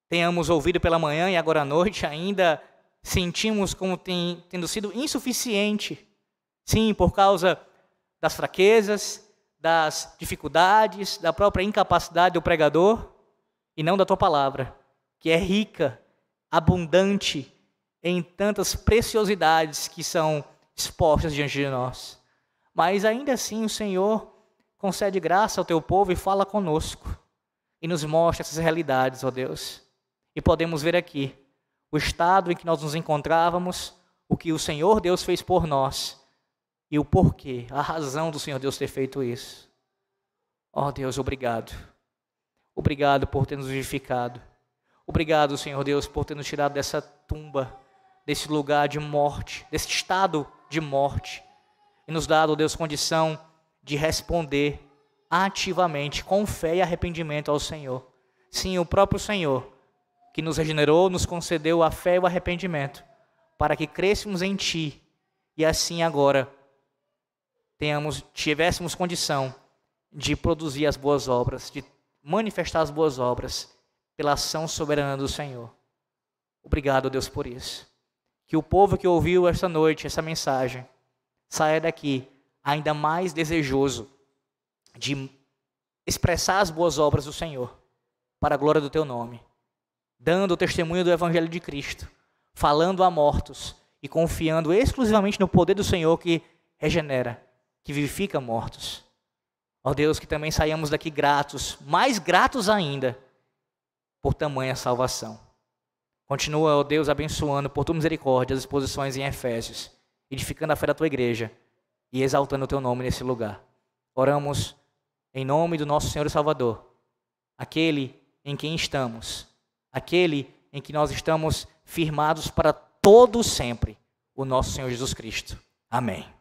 tenhamos ouvido pela manhã e agora à noite, ainda sentimos como tendo sido insuficiente. Sim, por causa das fraquezas, das dificuldades, da própria incapacidade do pregador, e não da Tua palavra, que é rica, abundante em tantas preciosidades que são expostas diante de nós. Mas ainda assim o Senhor concede graça ao Teu povo e fala conosco, e nos mostra essas realidades, ó Deus. E podemos ver aqui o estado em que nós nos encontrávamos, o que o Senhor Deus fez por nós e o porquê, a razão do Senhor Deus ter feito isso. Ó Deus, obrigado. Obrigado por ter nos vivificado. Obrigado, Senhor Deus, por ter nos tirado dessa tumba, desse lugar de morte, desse estado de morte, e nos dado, Deus, condição de responder ativamente, com fé e arrependimento ao Senhor. Sim, o próprio Senhor, que nos regenerou, nos concedeu a fé e o arrependimento, para que crescêssemos em Ti, e assim agora tivéssemos condição de produzir as boas obras, de manifestar as boas obras, pela ação soberana do Senhor. Obrigado, Deus, por isso. Que o povo que ouviu esta noite, essa mensagem, saia daqui ainda mais desejoso de expressar as boas obras do Senhor, para a glória do Teu nome, dando o testemunho do Evangelho de Cristo, falando a mortos e confiando exclusivamente no poder do Senhor que regenera, que vivifica mortos. Ó Deus, que também saiamos daqui gratos, mais gratos ainda, por tamanha salvação. Continua, ó Deus, abençoando por Tua misericórdia as exposições em Efésios, edificando a fé da Tua igreja e exaltando o Teu nome nesse lugar. Oramos em nome do nosso Senhor e Salvador, aquele em quem estamos, aquele em que nós estamos firmados para todo sempre, o nosso Senhor Jesus Cristo. Amém.